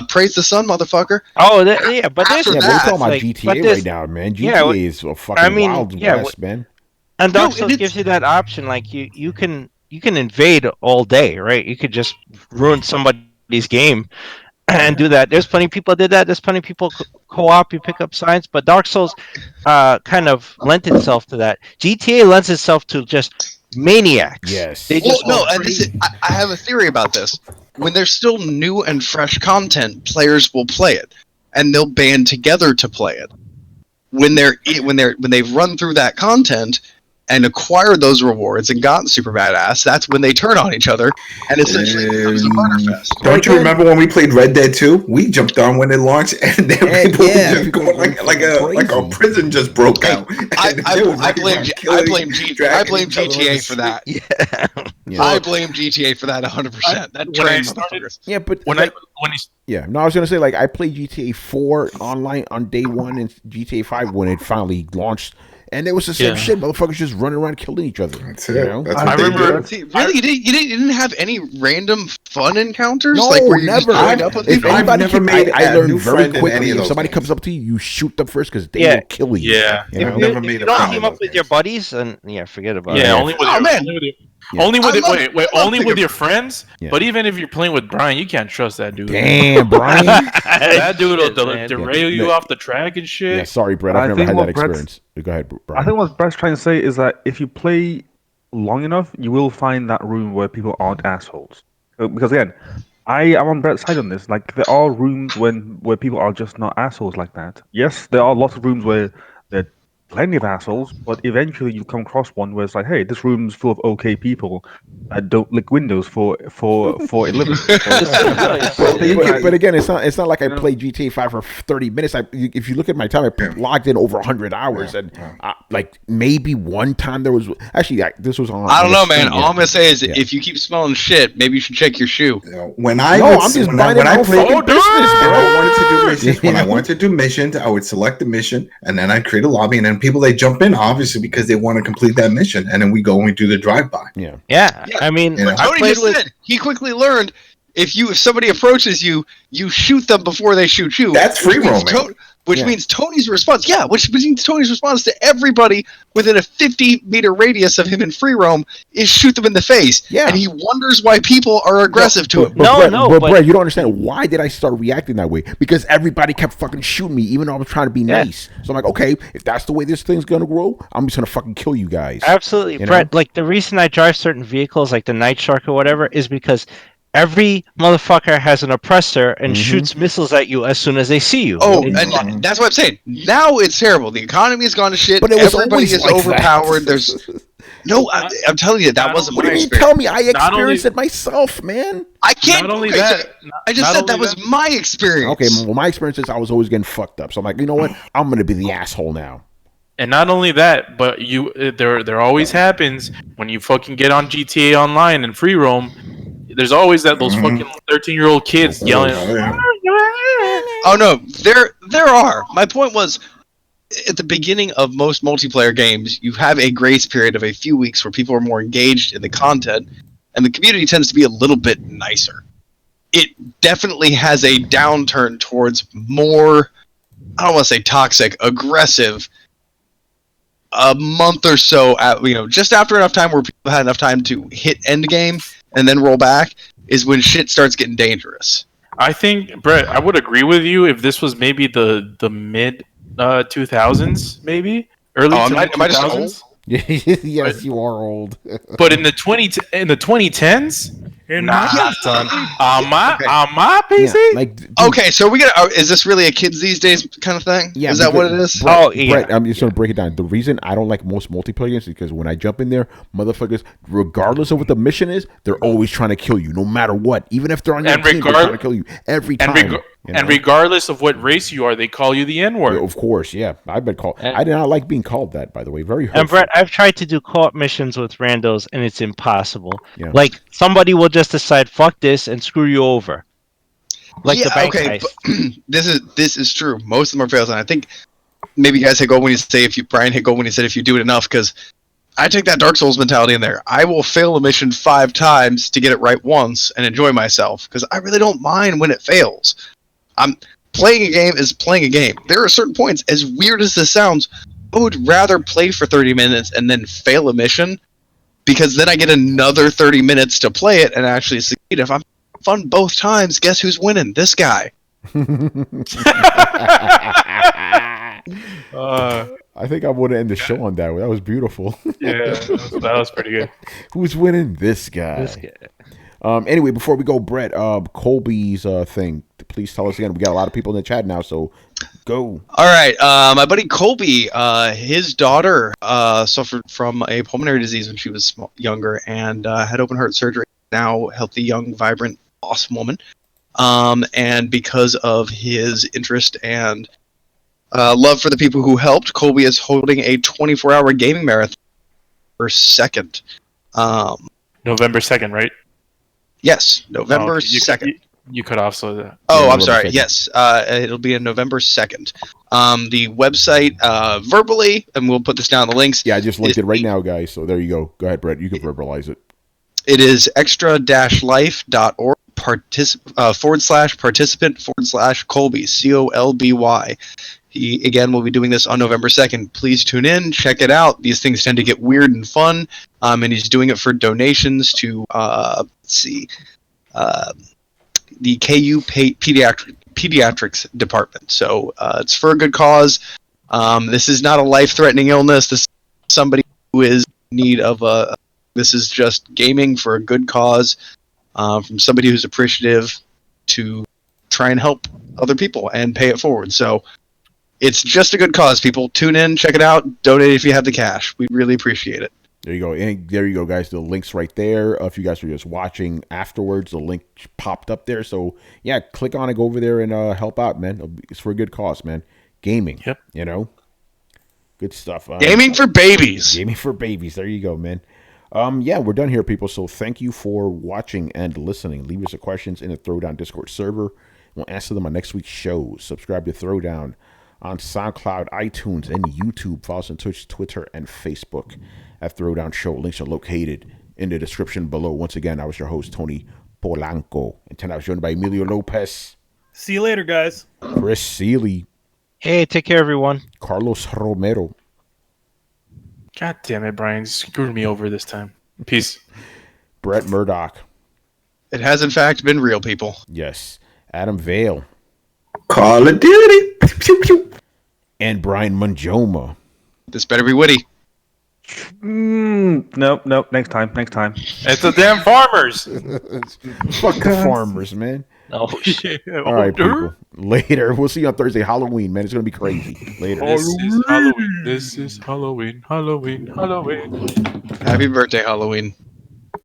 praise the sun, motherfucker. Oh, yeah, but we're talking about GTA right now, man. GTA is a fucking wild west, man. And Dark Souls gives you that option, like you can invade all day, right? You could just ruin somebody's game and do that. There's plenty of people that did that. There's plenty of people co-op. You pick up signs, but Dark Souls kind of lent itself to that. GTA lends itself to just maniacs. Yes. I have a theory about this. When there's still new and fresh content, players will play it, and they'll band together to play it. When they've run through that content and acquired those rewards and gotten super badass, that's when they turn on each other, and essentially it becomes a murder fest. Don't you remember when we played Red Dead 2? We jumped on when it launched, and then people just going like a prison just broke out. I blame GTA for that. Yeah. I blame GTA for that 100%. That trained motherfuckers. Yeah, but I was gonna say, like, I played GTA 4 online on day one and GTA 5 when it finally launched. And it was the same shit. Motherfuckers just running around killing each other. That's it. I remember. Really, you didn't have any random fun encounters? No, like where you never. Just up with people? I learned very quickly. If somebody comes up to you, you shoot them first because they will kill you. Yeah. If you don't team up with your buddies, and forget about it. Yeah, only with your friends. Yeah. But even if you're playing with Brian, you can't trust that dude. Damn, Brian. That dude will derail you off the track and shit. Yeah, sorry, Brett. I've never had that experience. Go ahead, Brian. I think what Brett's trying to say is that if you play long enough, you will find that room where people aren't assholes. Because again, I am on Brett's side on this. Like, there are rooms where people are just not assholes like that. Yes, there are lots of rooms where there are plenty of assholes, but eventually you come across one where it's like, hey, this room's full of okay people that don't lick windows for a living. But again, it's not like I played GTA 5 for 30 minutes. If you look at my time, I logged in over 100 hours, and like maybe one time there was this was on. I don't know, man. All I'm gonna say is if you keep smelling shit, maybe you should check your shoe. When I wanted to do missions, I would select the mission, and then I'd create a lobby, and then people they jump in obviously because they want to complete that mission, and then we go and we do the drive-by. Yeah. I mean, Tony just said he quickly learned if somebody approaches you, you shoot them before they shoot you. That's free roaming. Which means Tony's response, which means Tony's response to everybody within a 50-meter radius of him in free roam is shoot them in the face. Yeah. And he wonders why people are aggressive to him. But Brett, you don't understand. Why did I start reacting that way? Because everybody kept fucking shooting me, even though I was trying to be nice. So I'm like, okay, if that's the way this thing's going to grow, I'm just going to fucking kill you guys. Absolutely. Brett, like, the reason I drive certain vehicles, like the Night Shark or whatever, is because every motherfucker has an oppressor and shoots missiles at you as soon as they see you. Oh, and that's what I'm saying. Now it's terrible. The economy has gone to shit. But everybody is overpowered. There's no. I'm telling you, that wasn't my experience. What do you tell me? I experienced it myself, man. I can't. Not only that. I just said that was my experience. Okay, well, my experience is I was always getting fucked up. So I'm like, you know what? I'm going to be the asshole now. And not only that, but there always happens when you fucking get on GTA Online and free roam. there's always those fucking 13-year-old kids yelling. Oh no, there are. My point was, at the beginning of most multiplayer games, you have a grace period of a few weeks where people are more engaged in the content, and the community tends to be a little bit nicer. It definitely has a downturn towards more, I don't want to say toxic, aggressive, a month or so, just after enough time where people had enough time to hit end game and then roll back, is when shit starts getting dangerous. I think, Brett, I would agree with you if this was maybe the mid 2000s, maybe early Am I just old? 2000s. Yes, you are old. But in the 2010s, son, on my PC. Yeah, dude, okay, so is this really a kids these days kind of thing? Yeah, is that what it is? Brett, I'm just gonna break it down. The reason I don't like most multiplayer games is because when I jump in there, motherfuckers, regardless of what the mission is, they're always trying to kill you, no matter what. Even if they're on your team, they're trying to kill you every time. And regardless of what race you are, they call you the N-word. Yeah, of course, yeah. I've been called. I did not like being called that, by the way. Very hurtful. And Brett, I've tried to do co-op missions with randos, and it's impossible. Yeah. Like, somebody will just decide, fuck this, and screw you over. Like the bank heist. This is true. Most of them are fails, and I think maybe you guys hit go when you say Brian hit go when he said if you do it enough, because I take that Dark Souls mentality in there. I will fail a mission 5 times to get it right once and enjoy myself, because I really don't mind when it fails. Playing a game is playing a game. There are certain points, as weird as this sounds, I would rather play for 30 minutes and then fail a mission, because then I get another 30 minutes to play it and actually succeed. If I'm fun both times, guess who's winning? This guy. I think I would have ended the show on that. That was beautiful. Yeah, that was pretty good. Who's winning? This guy. Anyway, before we go, Brett, Colby's thing. Please tell us again. We got a lot of people in the chat now, so go. All right. My buddy Colby, his daughter suffered from a pulmonary disease when she was younger and had open heart surgery. Now healthy, young, vibrant, awesome woman. And because of his interest and love for the people who helped, Colby is holding a 24-hour gaming marathon for 2nd. November 2nd, right? Yes, November 2nd. You cut off so that. Oh, I'm sorry. 2nd. Yes, it'll be on November 2nd. The website, verbally, and we'll put this down in the links. Yeah, I just linked it right now, guys. So there you go. Go ahead, Brett. You can verbalize it. It is extra-life.org /participant/Colby, Colby. He, again, will be doing this on November 2nd. Please tune in, check it out. These things tend to get weird and fun. And he's doing it for donations to, the KU Pediatrics Department. So it's for a good cause. This is not a life-threatening illness. This is somebody who is in need of this is just gaming for a good cause, from somebody who's appreciative to try and help other people and pay it forward. So it's just a good cause, people. Tune in, check it out, donate if you have the cash. We really appreciate it. There you go. And there you go, guys. The link's right there. If you guys are just watching afterwards, the link popped up there. So, yeah, click on it, go over there and help out, man. It's for a good cause, man. Gaming. Yep. Good stuff. Gaming for babies. Gaming for babies. There you go, man. Yeah, we're done here, people. So thank you for watching and listening. Leave us your questions in the Throwdown Discord server. We'll answer them on next week's show. Subscribe to Throwdown on SoundCloud, iTunes, and YouTube. Follow us on Twitch, Twitter, and Facebook at Throwdown Show. Links are located in the description below. Once again, I was your host, Tony Polanco. And tonight I was joined by Emilio Lopez. See you later, guys. Chris Seeley. Hey, take care, everyone. Carlos Romero. God damn it, Brian. You screwed me over this time. Peace. Brett Murdoch. It has, in fact, been real, people. Yes. Adam Vale. Call of Duty. Pew, pew. And Brian Manjoma. This better be witty. Nope. Next time. It's the damn farmers. Fuck the farmers, man. Oh, shit. All right, people. Later. We'll see you on Thursday. Halloween, man. It's going to be crazy. Later. This is Halloween. This is Halloween. Halloween. Happy birthday, Halloween.